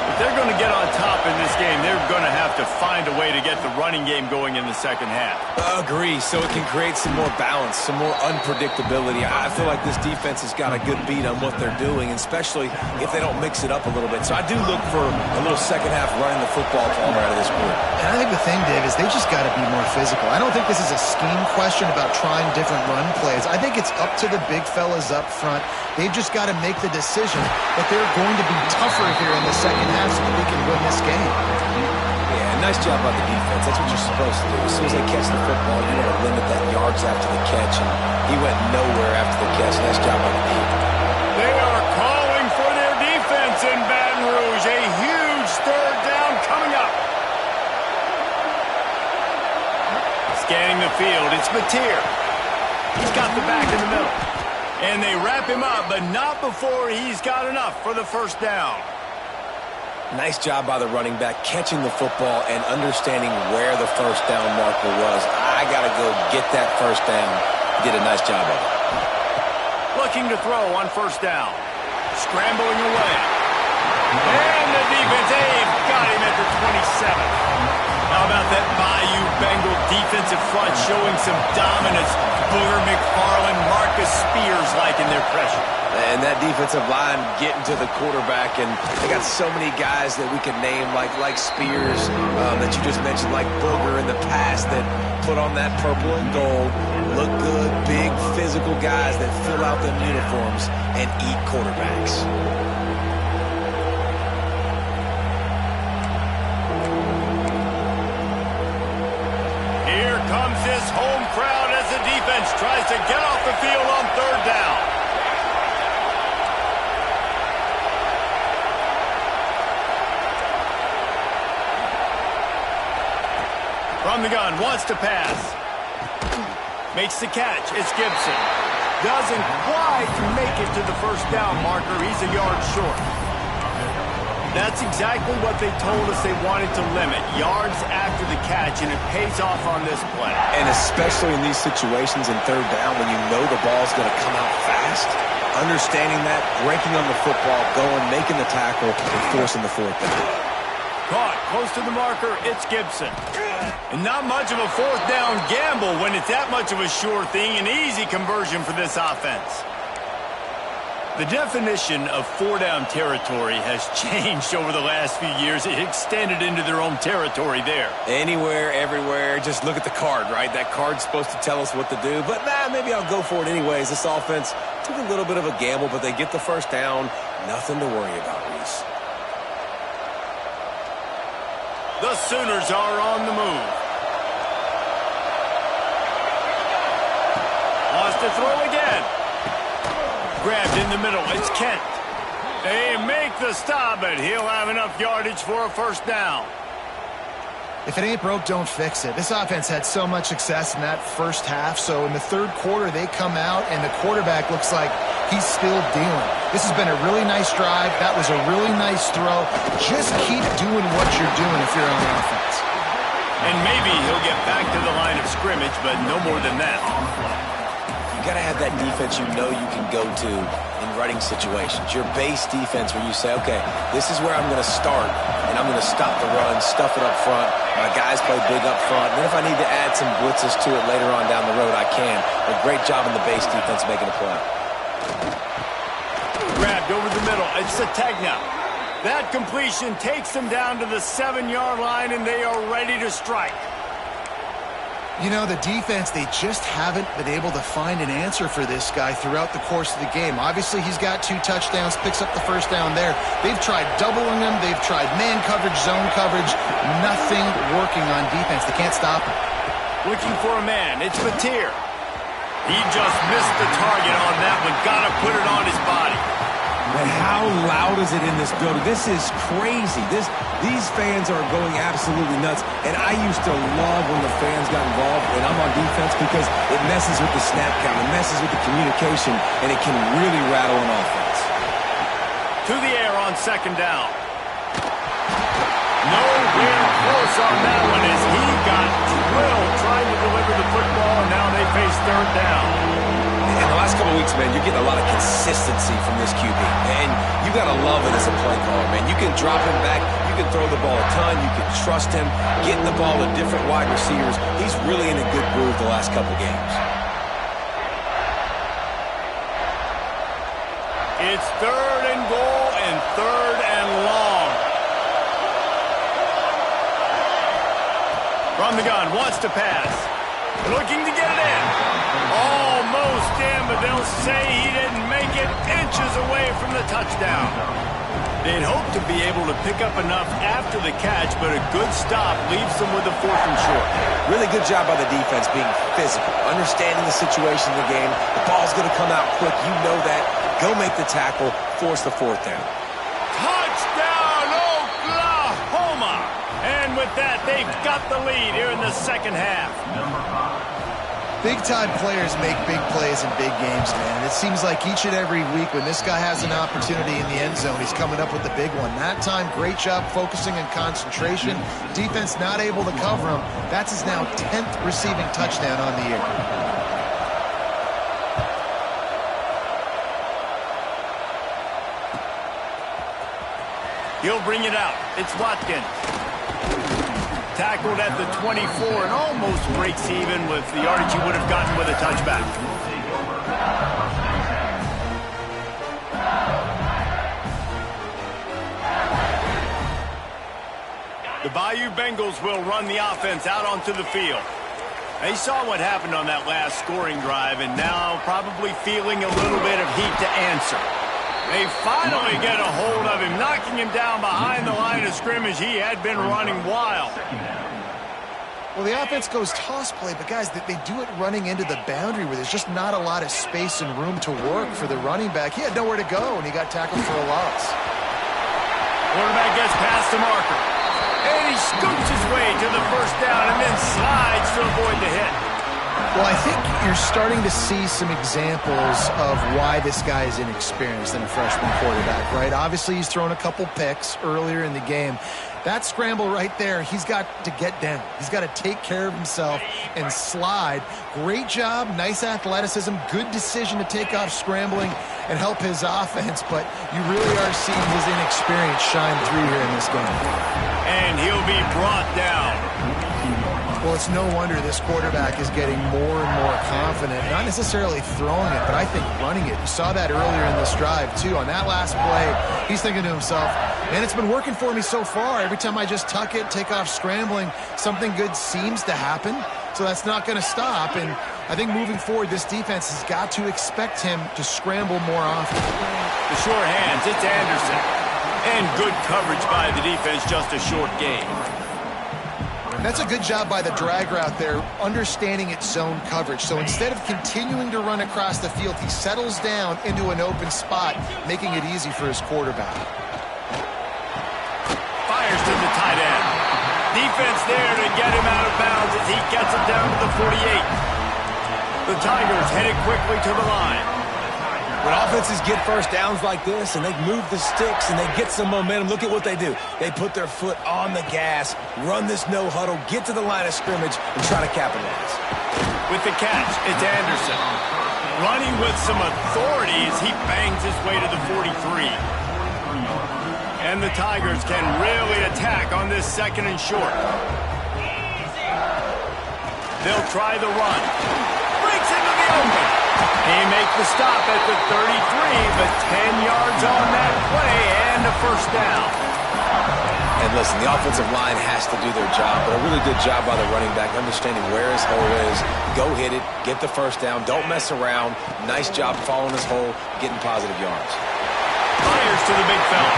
If they're going to get on top in this game, they're going to have to find a way to get the running game going in the second half. Agree, so it can create some more balance, some more unpredictability. I feel like this defense has got a good beat on what they're doing, especially if they don't mix it up a little bit. So I do look for a little second half running the football Palmer out of this group. And I think the thing, Dave, is they just got to be more physical. I don't think this is a scheme question about trying different run plays. I think it's up to the big fellas up front. They've just got to make the decision that they're going to be tougher here in the second half so that we can win this game. Yeah, nice job by the defense. That's what you're supposed to do. As soon as they catch the football, you want to limit that yards after the catch, and he went nowhere after the catch. Nice job by the defense. They are calling for their defense in Baton Rouge. A huge 3rd down coming up. Scanning the field, it's Mateer. He's got the back in the middle. And they wrap him up, but not before he's got enough for the 1st down. Nice job by the running back, catching the football and understanding where the 1st down marker was. I got to go get that 1st down. Did a nice job of it. Looking to throw on 1st down. Scrambling away. And the defense, they've got him at the 27. How about that Bayou Bengal defensive front showing some dominance? Booger McFarland, Marcus Spears liking their pressure. And that defensive line getting to the quarterback, and they got so many guys that we can name like Spears that you just mentioned, like Booger in the past, that put on that purple and gold, look good, big physical guys that fill out them uniforms and eat quarterbacks. Here comes this home crowd as the defense tries to get off the field on 3rd down. From the gun, wants to pass. Makes the catch. It's Gibson. Doesn't quite make it to the 1st down marker. He's a yard short. That's exactly what they told us they wanted to limit. Yards after the catch, and it pays off on this play. And especially in these situations in third down when you know the ball's going to come out fast, understanding that, breaking on the football, going, making the tackle, and forcing the fourth down. Caught close to the marker, it's Gibson. And not much of a fourth down gamble when it's that much of a sure thing, an easy conversion for this offense. The definition of four-down territory has changed over the last few years. It extended into their own territory there. Anywhere, everywhere, just look at the card, right? That card's supposed to tell us what to do, but maybe I'll go for it anyways. This offense took a little bit of a gamble, but they get the first down. Nothing to worry about, Reese. The Sooners are on the move. Wants to throw again. Grabbed in the middle. It's Kent. They make the stop, but he'll have enough yardage for a first down. If it ain't broke, don't fix it. This offense had so much success in that first half, so in the third quarter they come out and the quarterback looks like he's still dealing. This has been a really nice drive. That was a really nice throw. Just keep doing what you're doing if you're on offense. And maybe he'll get back to the line of scrimmage, but no more than that. You got to have that defense you know you can go to in running situations. Your base defense where you say, okay, this is where I'm going to start, and I'm going to stop the run, stuff it up front. My guys play big up front. And then if I need to add some blitzes to it later on down the road, I can. A great job in the base defense making a play. Grabbed over the middle. It's Sategna. That completion takes them down to the 7-yard line, and they are ready to strike. You know, the defense, they just haven't been able to find an answer for this guy throughout the course of the game. Obviously, he's got 2 touchdowns, picks up the first down there. They've tried doubling him. They've tried man coverage, zone coverage. Nothing working on defense. They can't stop him. Looking for a man. It's Mateer. He just missed the target on that one. Got to put it on his body. Man, how loud is it in this building? This is crazy. These fans are going absolutely nuts. And I used to love when the fans got involved when I'm on defense because it messes with the snap count, it messes with the communication, and it can really rattle an offense. To the air on second down. Nowhere close on that one as he got drilled trying to deliver the football, and now they face third down. In the last couple of weeks, man, you're getting a lot of consistency from this QB. And you got to love it as a play caller, man. You can drop him back. You can throw the ball a ton. You can trust him, getting the ball to different wide receivers. He's really in a good groove the last couple of games. It's third and goal and third and long. From the gun, wants to pass. Looking to get it in. Almost in, but they'll say he didn't make it, inches away from the touchdown. They'd hope to be able to pick up enough after the catch, but a good stop leaves them with a 4th and short. Really good job by the defense being physical, understanding the situation of the game. The ball's going to come out quick. You know that. Go make the tackle, force the 4th down. Touchdown, Oklahoma! And with that, they've got the lead here in the second half. Big-time players make big plays in big games, man. It seems like each and every week when this guy has an opportunity in the end zone, he's coming up with the big one. That time, great job focusing and concentration. Defense not able to cover him. That's his now 10th receiving touchdown on the year. He'll bring it out. It's Watkins. Tackled at the 24 and almost breaks even with the yardage he would have gotten with a touchback. The Bayou Bengals will run the offense out onto the field. They saw what happened on that last scoring drive and now probably feeling a little bit of heat to answer. They finally get a hold of him, knocking him down behind the line of scrimmage. He had been running wild. Well, the offense goes toss play, but guys, they do it running into the boundary where there's just not a lot of space and room to work for the running back. He had nowhere to go, and he got tackled for a loss. Quarterback gets past the marker. And he scoots his way to the first down and then slides to avoid the hit. Well, I think you're starting to see some examples of why this guy is inexperienced in a freshman quarterback, right? Obviously, he's thrown a couple picks earlier in the game. That scramble right there, he's got to get down. He's got to take care of himself and slide. Great job, nice athleticism, good decision to take off scrambling and help his offense, but you really are seeing his inexperience shine through here in this game. And he'll be brought down. Well, it's no wonder this quarterback is getting more and more confident, not necessarily throwing it, but I think running it. You saw that earlier in this drive, too. On that last play, he's thinking to himself, man, it's been working for me so far. Every time I just tuck it, take off scrambling, something good seems to happen. So that's not going to stop. And I think moving forward, this defense has got to expect him to scramble more often. The short hands, it's Anderson. And good coverage by the defense, just a short gain. That's a good job by the drag route there, understanding its zone coverage. So instead of continuing to run across the field, he settles down into an open spot, making it easy for his quarterback. Fires to the tight end. Defense there to get him out of bounds as he gets it down to the 48. The Tigers headed quickly to the line. When offenses get first downs like this and they move the sticks and they get some momentum, look at what they do. They put their foot on the gas, run this no huddle, get to the line of scrimmage, and try to capitalize. With the catch, it's Anderson. Running with some authority as he bangs his way to the 43. And the Tigers can really attack on this second and short. They'll try the run. Breaks into the open. He makes the stop at the 33, but 10 yards on that play and a first down. And listen, the offensive line has to do their job, but a really good job by the running back, understanding where his hole is. Go hit it, get the first down, don't mess around. Nice job following his hole, getting positive yards. Fires to the big fella.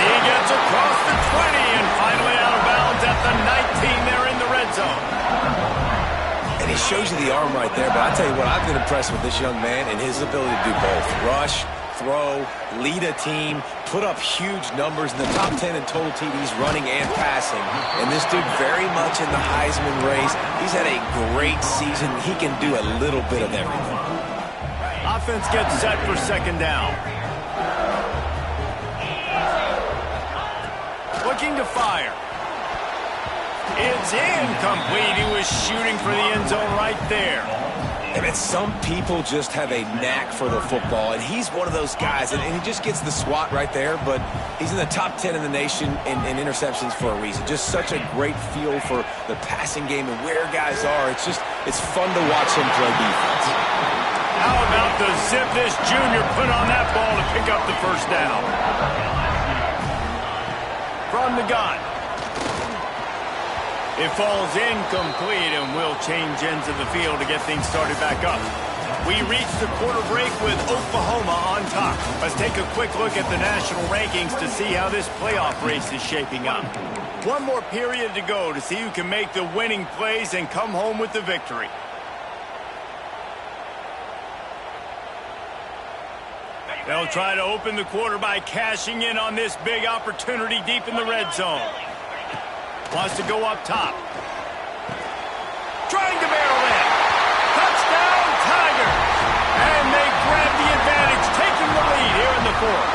He gets across the 20 and finally out of bounds at the 19 there in the red zone. And he shows you the arm right there, but I tell you what, I've been impressed with this young man and his ability to do both. Rush, throw, lead a team, put up huge numbers in the top 10 in total TDs running and passing. And this dude very much in the Heisman race. He's had a great season. He can do a little bit of everything. Offense gets set for second down. Looking to fire. It's incomplete. He was shooting for the end zone right there. And some people just have a knack for the football, and he's one of those guys, and he just gets the swat right there, but he's in the top 10 in the nation in interceptions for a reason. Just such a great feel for the passing game and where guys are. It's fun to watch him play defense. How about the zip this junior put on that ball to pick up the first down? From the gun. It falls incomplete, and we'll change ends of the field to get things started back up. We reach the quarter break with Oklahoma on top. Let's take a quick look at the national rankings to see how this playoff race is shaping up. One more period to go to see who can make the winning plays and come home with the victory. They'll try to open the quarter by cashing in on this big opportunity deep in the red zone. Wants to go up top. Trying to barrel in. Touchdown, Tigers! And they grab the advantage, taking the lead here in the fourth.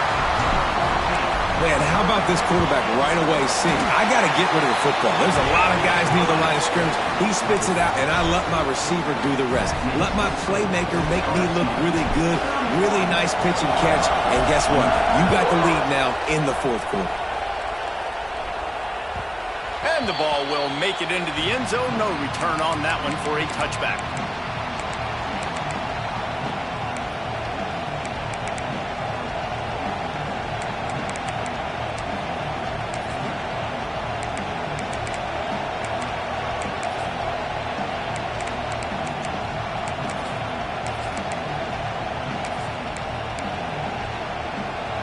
Man, how about this quarterback right away seeing, I got to get rid of the football. There's a lot of guys near the line of scrimmage. He spits it out, and I let my receiver do the rest. Let my playmaker make me look really good. Really nice pitch and catch. And guess what? You got the lead now in the fourth quarter. And the ball will make it into the end zone. No return on that one for a touchback.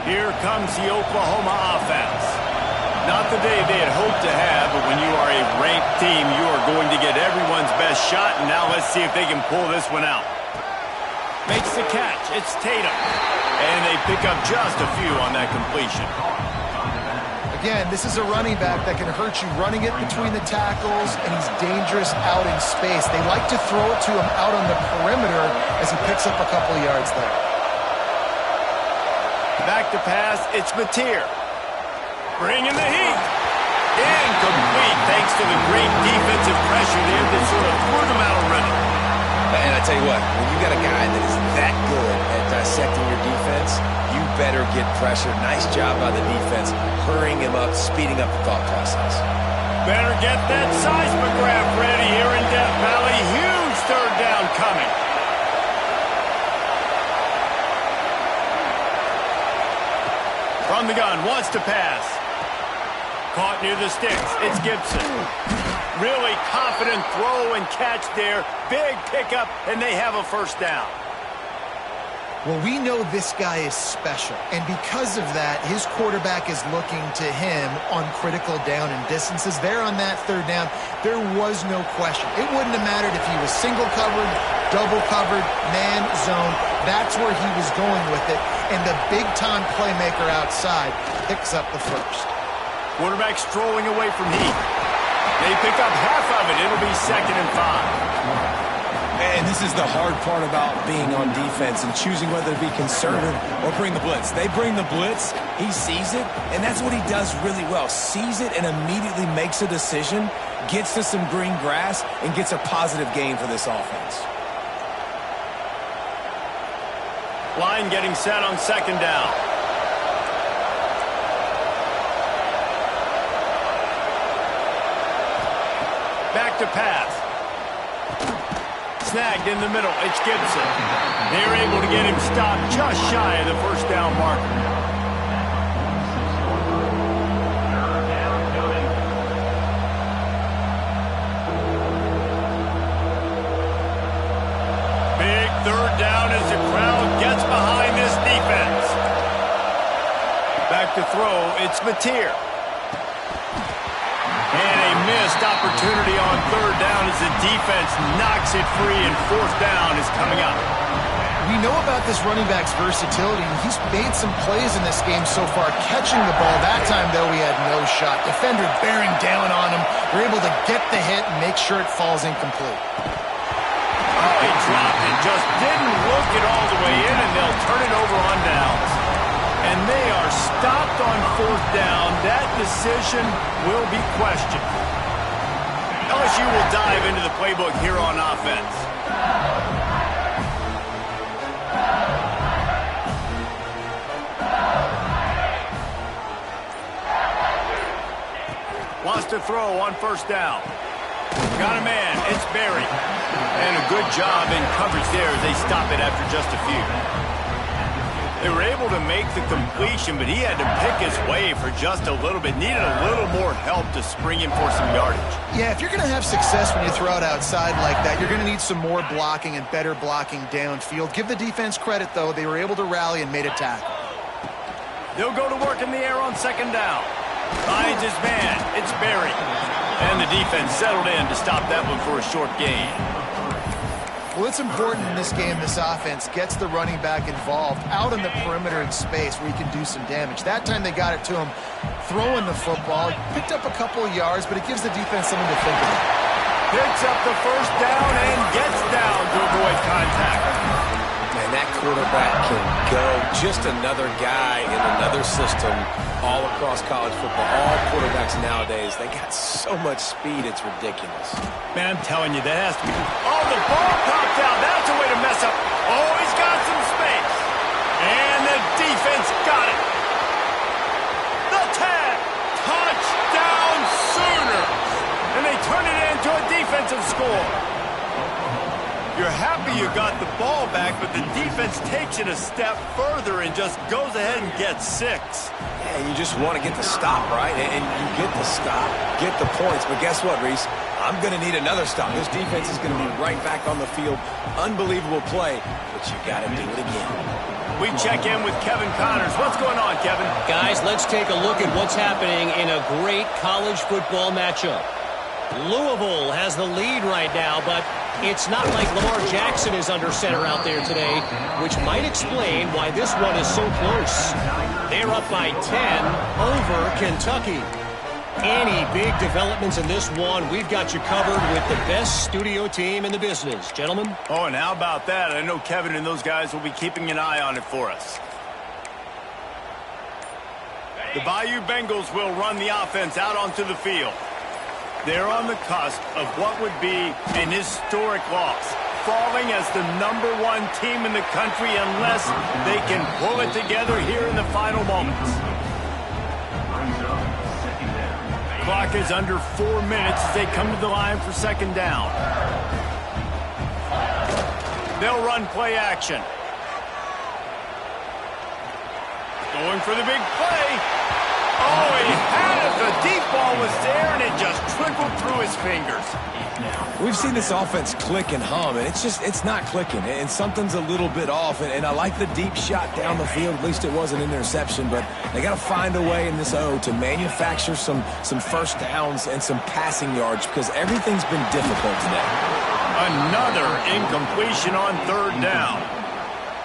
Here comes the Oklahoma offense. Not the day they had hoped to have, but when you are a ranked team, you are going to get everyone's best shot, and now let's see if they can pull this one out. Makes the catch. It's Tatum. And they pick up just a few on that completion. A Again, this is a running back that can hurt you running it between the tackles, and he's dangerous out in space. They like to throw it to him out on the perimeter as he picks up a couple of yards there. Back to pass, it's Mateer. Bringing the heat. Incomplete thanks to the great defensive pressure there that sort of threw them out of rhythm. And I tell you what, when you got a guy that is that good at dissecting your defense, you better get pressure. Nice job by the defense, hurrying him up, speeding up the thought process. Better get that seismograph ready here in Death Valley. Huge third down coming. From the gun, wants to pass. Caught near the sticks. It's Gibson. Really confident throw and catch there. Big pickup, and they have a first down. Well, we know this guy is special, and because of that, his quarterback is looking to him on critical down and distances. There on that third down, there was no question. It wouldn't have mattered if he was single covered, double covered, man, zone. That's where he was going with it, and the big-time playmaker outside picks up the first. Quarterback strolling away from heat. They pick up half of it. It'll be 2nd and 5. And this is the hard part about being on defense and choosing whether to be conservative or bring the blitz. They bring the blitz, he sees it, and that's what he does really well. Sees it and immediately makes a decision, gets to some green grass, and gets a positive gain for this offense. Line getting set on 2nd down. Back to pass. Snagged in the middle. It's Gibson. They're able to get him stopped just shy of the first down marker. Big third down as the crowd gets behind this defense. Back to throw. It's Mateer. And a missed opportunity on third down as the defense knocks it free, and 4th down is coming up. We know about this running back's versatility, and he's made some plays in this game so far, catching the ball. That time, though, he had no shot. Defender bearing down on him. They're able to get the hit and make sure it falls incomplete. Oh, he dropped it, just didn't look it all the way in, and they'll turn it over on downs. And they are stopped on 4th down. That decision will be questioned. LSU will dive into the playbook here on offense. Wants to throw on 1st down. Got a man. It's Berry. And a good job in coverage there as they stop it after just a few. They were able to make the completion, but he had to pick his way for just a little bit. Needed a little more help to spring him for some yardage. Yeah, if you're going to have success when you throw it outside like that, you're going to need some more blocking and better blocking downfield. Give the defense credit, though. They were able to rally and made a tackle. They'll go to work in the air on 2nd down. Finds his man. It's Berry. And the defense settled in to stop that one for a short gain. Well, it's important in this game, this offense gets the running back involved out on the perimeter in space where he can do some damage. That time they got it to him throwing the football. Picked up a couple of yards, but it gives the defense something to think about. Picks up the 1st down and gets down to avoid contact. Man, that quarterback can go. Just another guy in another system all across college football. All quarterbacks nowadays, they got so much speed, it's ridiculous. Man, I'm telling you, that has to be... Oh, the ball popped out. That's a way to mess up. Oh, he's got some space. And the defense got it. The tag. Touchdown Sooners. And they turn it into a defensive score. You're happy you got the ball back, but the defense takes it a step further and just goes ahead and gets 6. Yeah, you just want to get the stop, right? And you get the stop, get the points. But guess what, Reese? I'm going to need another stop. This defense is going to be right back on the field. Unbelievable play, but you got to do it again. We check in with Kevin Connors. What's going on, Kevin? Guys, let's take a look at what's happening in a great college football matchup. Louisville has the lead right now, but it's not like Lamar Jackson is under center out there today, which might explain why this one is so close. They're up by 10 over Kentucky. Any big developments in this one, we've got you covered with the best studio team in the business. Gentlemen? Oh, and how about that? I know Kevin and those guys will be keeping an eye on it for us. The Bayou Bengals will run the offense out onto the field. They're on the cusp of what would be an historic loss, falling as the #1 team in the country unless they can pull it together here in the final moments. Clock is under 4 minutes as they come to the line for second down. They'll run play action. Going for the big play. Oh, he had it. The deep ball was there, and it just trickled through his fingers. We've seen this offense click and hum, and it's not clicking, and something's a little bit off. And I like the deep shot down the field. At least it wasn't an interception, but they got to find a way in this O to manufacture some first downs and some passing yards because everything's been difficult today. Another incompletion on third down.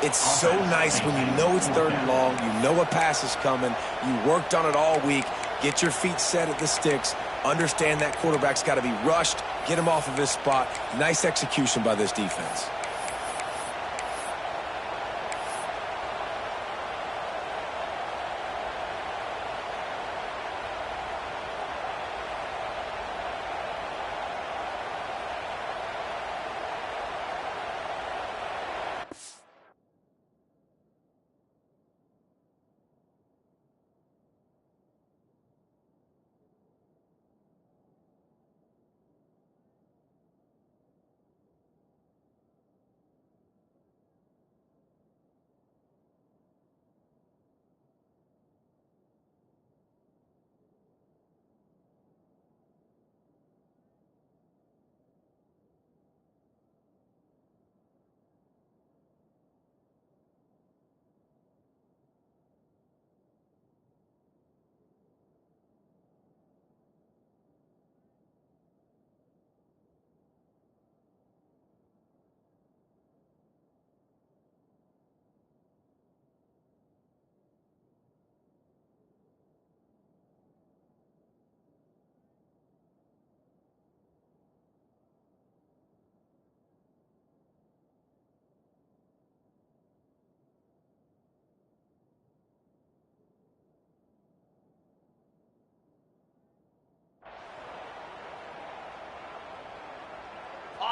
It's so nice when you know it's third and long, you know a pass is coming, you worked on it all week, get your feet set at the sticks, understand that quarterback's got to be rushed, get him off of his spot. Nice execution by this defense.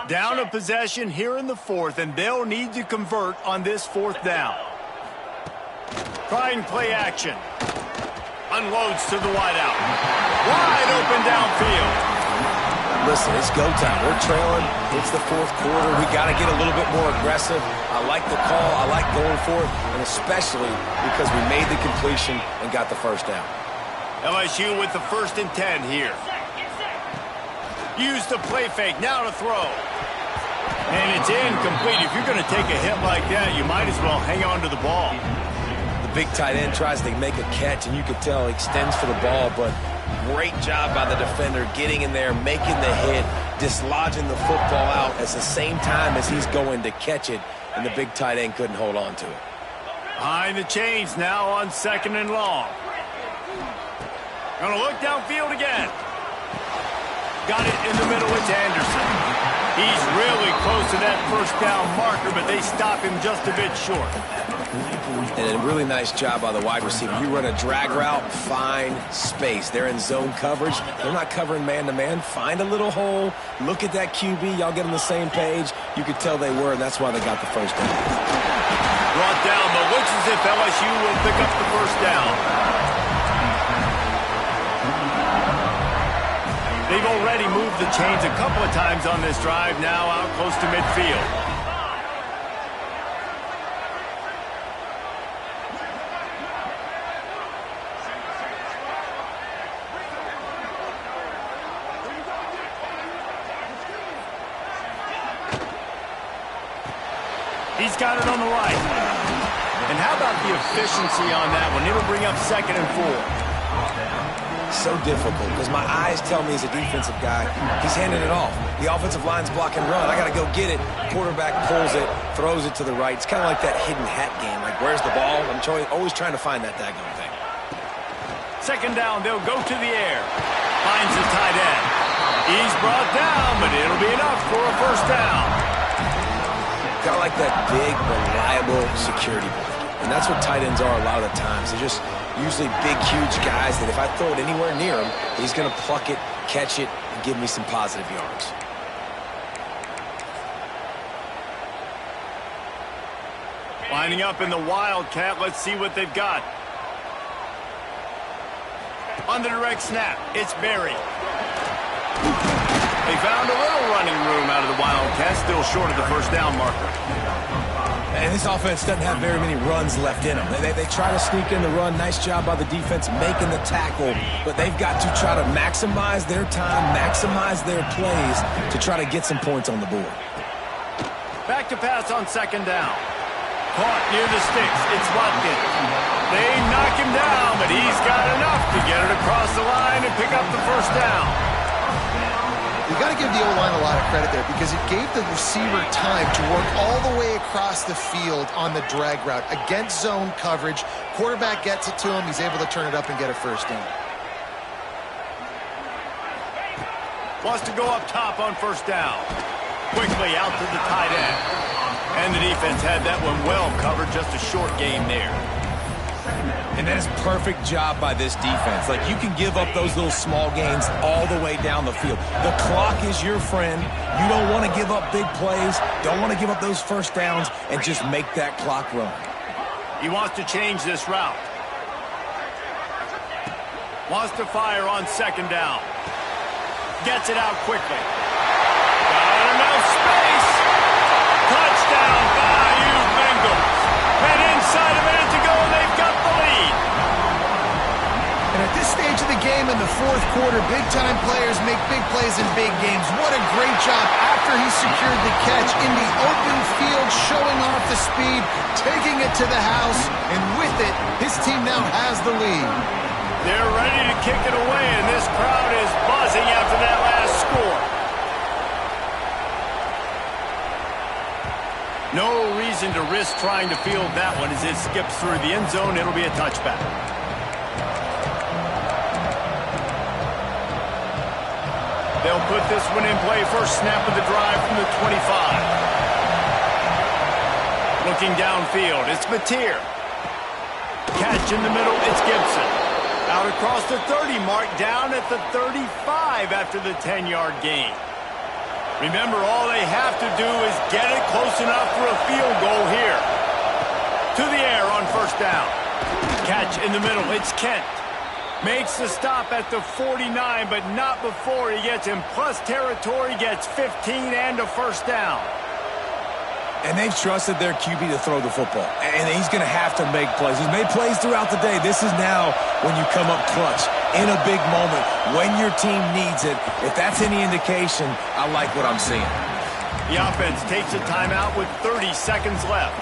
Down a possession here in the fourth, and they'll need to convert on this fourth down. Trying play action. Unloads to the wideout. Wide open downfield. Listen, it's go time. We're trailing. It's the fourth quarter. We got to get a little bit more aggressive. I like the call. I like going for it, and especially because we made the completion and got the first down. LSU with the 1st and 10 here. Use the play fake. Now to throw. And it's incomplete. If you're going to take a hit like that, you might as well hang on to the ball. The big tight end tries to make a catch, and you could tell he extends for the ball, but great job by the defender getting in there, making the hit, dislodging the football out at the same time as he's going to catch it, and the big tight end couldn't hold on to it. Behind the chains now on 2nd and long. Going to look downfield again. Got it in the middle. It's Anderson. He's really close to that first down marker, but they stop him just a bit short. And a really nice job by the wide receiver. You run a drag route, find space. They're in zone coverage. They're not covering man-to-man. Find a little hole. Look at that QB. Y'all get on the same page. You could tell they were, and that's why they got the first down. Brought down, but looks as if LSU will pick up the first down. They've already moved the chains a couple of times on this drive, now out close to midfield. He's got it on the right. And how about the efficiency on that one? It'll bring up 2nd and 4. so difficult because my eyes tell me as a defensive guy, he's handing it off. The offensive line's block and run. I got to go get it. Quarterback pulls it, throws it to the right. It's kind of like that hidden hat game. Like, where's the ball? I'm always trying to find that daggone thing. Second down, they'll go to the air. Finds the tight end. He's brought down, but it'll be enough for a first down. Kind of like that big, reliable security blanket. And that's what tight ends are a lot of the times. They're just usually big, huge guys that if I throw it anywhere near him, he's going to pluck it, catch it, and give me some positive yards. Lining up in the Wildcat. Let's see what they've got. On the direct snap, it's Berry. They found a little running room out of the Wildcat, still short of the first down marker. And this offense doesn't have very many runs left in them. They try to sneak in the run. Nice job by the defense making the tackle. But they've got to try to maximize their time, maximize their plays to try to get some points on the board. Back to pass on second down. Caught near the sticks. It's Watkins. They knock him down, but he's got enough to get it across the line and pick up the first down. You got to give the O-line a lot of credit there because it gave the receiver time to work all the way across the field on the drag route against zone coverage. Quarterback gets it to him. He's able to turn it up and get a first down. Wants to go up top on first down. Quickly out to the tight end. And the defense had that one well covered. Just a short gain there. And that is a perfect job by this defense. Like, you can give up those little small gains all the way down the field. The clock is your friend. You don't want to give up big plays. Don't want to give up those first downs and just make that clock run. He wants to change this route. Wants to fire on second down. Gets it out quickly. Got enough space. Touchdown, Bayou Bengals. And inside a minute to go, they've got the lead. And at this stage of the game in the fourth quarter, big-time players make big plays in big games. What a great job after he secured the catch in the open field, showing off the speed, taking it to the house, and with it, his team now has the lead. They're ready to kick it away, and this crowd is buzzing after that last score. No reason to risk trying to field that one as it skips through the end zone. It'll be a touchback. They'll put this one in play. First snap of the drive from the 25. Looking downfield, it's Mateer. Catch in the middle, it's Gibson. Out across the 30 mark, down at the 35 after the 10-yard gain. Remember, all they have to do is get it close enough for a field goal here. To the air on first down. Catch in the middle, it's Kent. Makes the stop at the 49, but not before he gets in plus territory, gets 15 and a first down. And they've trusted their QB to throw the football. And he's going to have to make plays. He's made plays throughout the day. This is now when you come up clutch in a big moment when your team needs it. If that's any indication, I like what I'm seeing. The offense takes a timeout with 30 seconds left.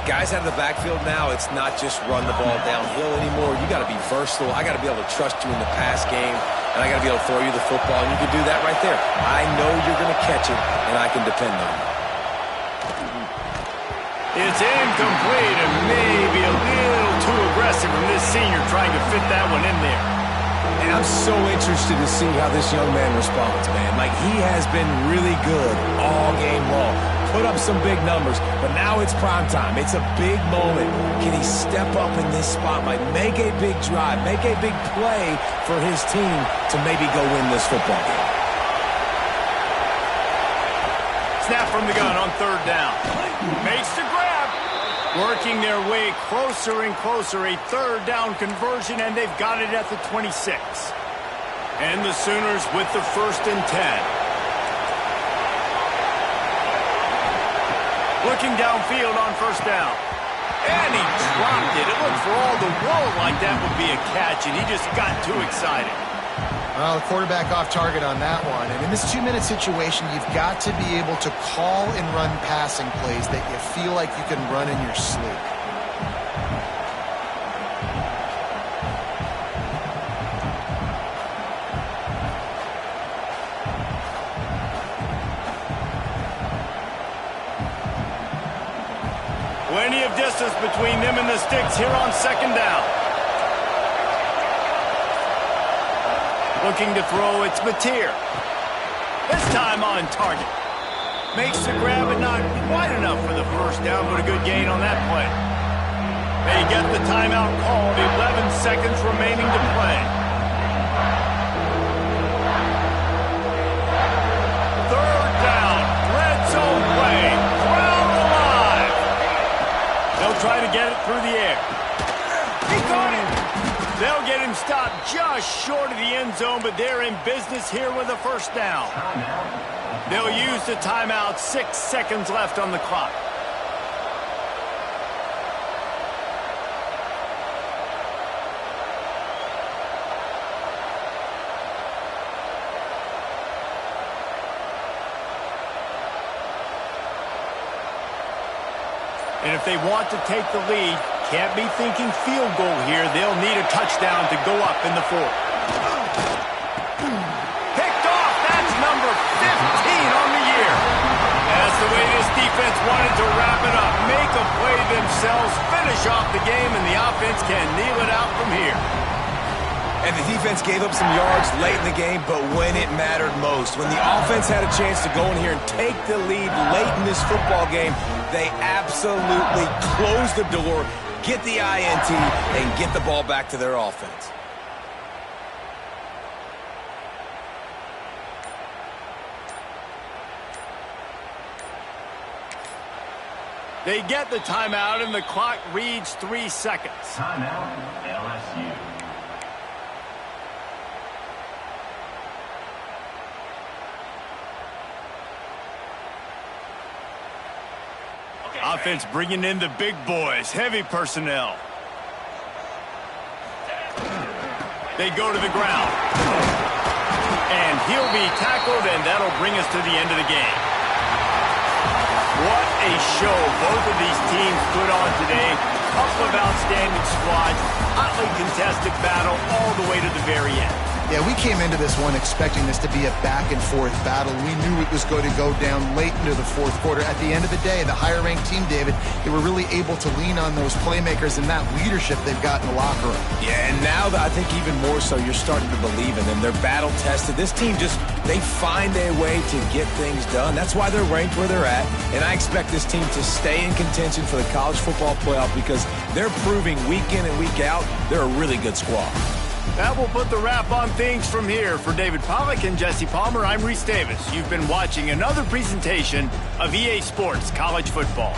Guys out of the backfield now, it's not just run the ball downhill anymore. You got to be versatile. I got to be able to trust you in the pass game, and I got to be able to throw you the football, and you can do that right there. I know you're going to catch it, and I can depend on it. It's incomplete and maybe a little too aggressive from this senior trying to fit that one in there. And I'm so interested to see how this young man responds, man. Like, he has been really good all game long. Put up some big numbers, but now it's prime time. It's a big moment. Can he step up in this spot, like make a big drive, make a big play for his team to maybe go win this football game? Snap from the gun on third down. Makes the grab. Working their way closer and closer. A third down conversion, and they've got it at the 26. And the Sooners with the 1st and 10. Looking downfield on first down. And he dropped it. It looked for all the world like that would be a catch, and he just got too excited. Well, the quarterback off target on that one. And in this 2-minute situation, you've got to be able to call and run passing plays that you feel like you can run in your sleep. Plenty of distance between them and the sticks here on second down. Looking to throw, it's Mateer. This time on target. Makes the grab, but not quite enough for the first down, but a good gain on that play. They get the timeout called. 11 seconds remaining to play. Third down. Red zone play. Crowd alive. They'll try to get it through the air. He caught it. They'll get him stopped just short of the end zone, but they're in business here with a first down. They'll use the timeout. 6 seconds left on the clock. And if they want to take the lead, can't be thinking field goal here. They'll need a touchdown to go up in the fourth. Picked off. That's number 15 on the year. That's the way this defense wanted to wrap it up. Make a play themselves, finish off the game, and the offense can kneel it out from here. And the defense gave up some yards late in the game, but when it mattered most, when the offense had a chance to go in here and take the lead late in this football game, they absolutely closed the door, get the INT, and get the ball back to their offense. They get the timeout, and the clock reads 3 seconds. Timeout, LSU. Offense bringing in the big boys, heavy personnel. They go to the ground. And he'll be tackled, and that'll bring us to the end of the game. What a show both of these teams put on today. Couple of outstanding squads, hotly contested battle all the way to the very end. Yeah, we came into this one expecting this to be a back-and-forth battle. We knew it was going to go down late into the fourth quarter. At the end of the day, the higher-ranked team, David, they were really able to lean on those playmakers and that leadership they've got in the locker room. Yeah, and now I think even more so, you're starting to believe in them. They're battle-tested. This team they find a way to get things done. That's why they're ranked where they're at, and I expect this team to stay in contention for the college football playoff because they're proving week in and week out they're a really good squad. That will put the wrap on things from here. For David Pollack and Jesse Palmer, I'm Reese Davis. You've been watching another presentation of EA Sports College Football.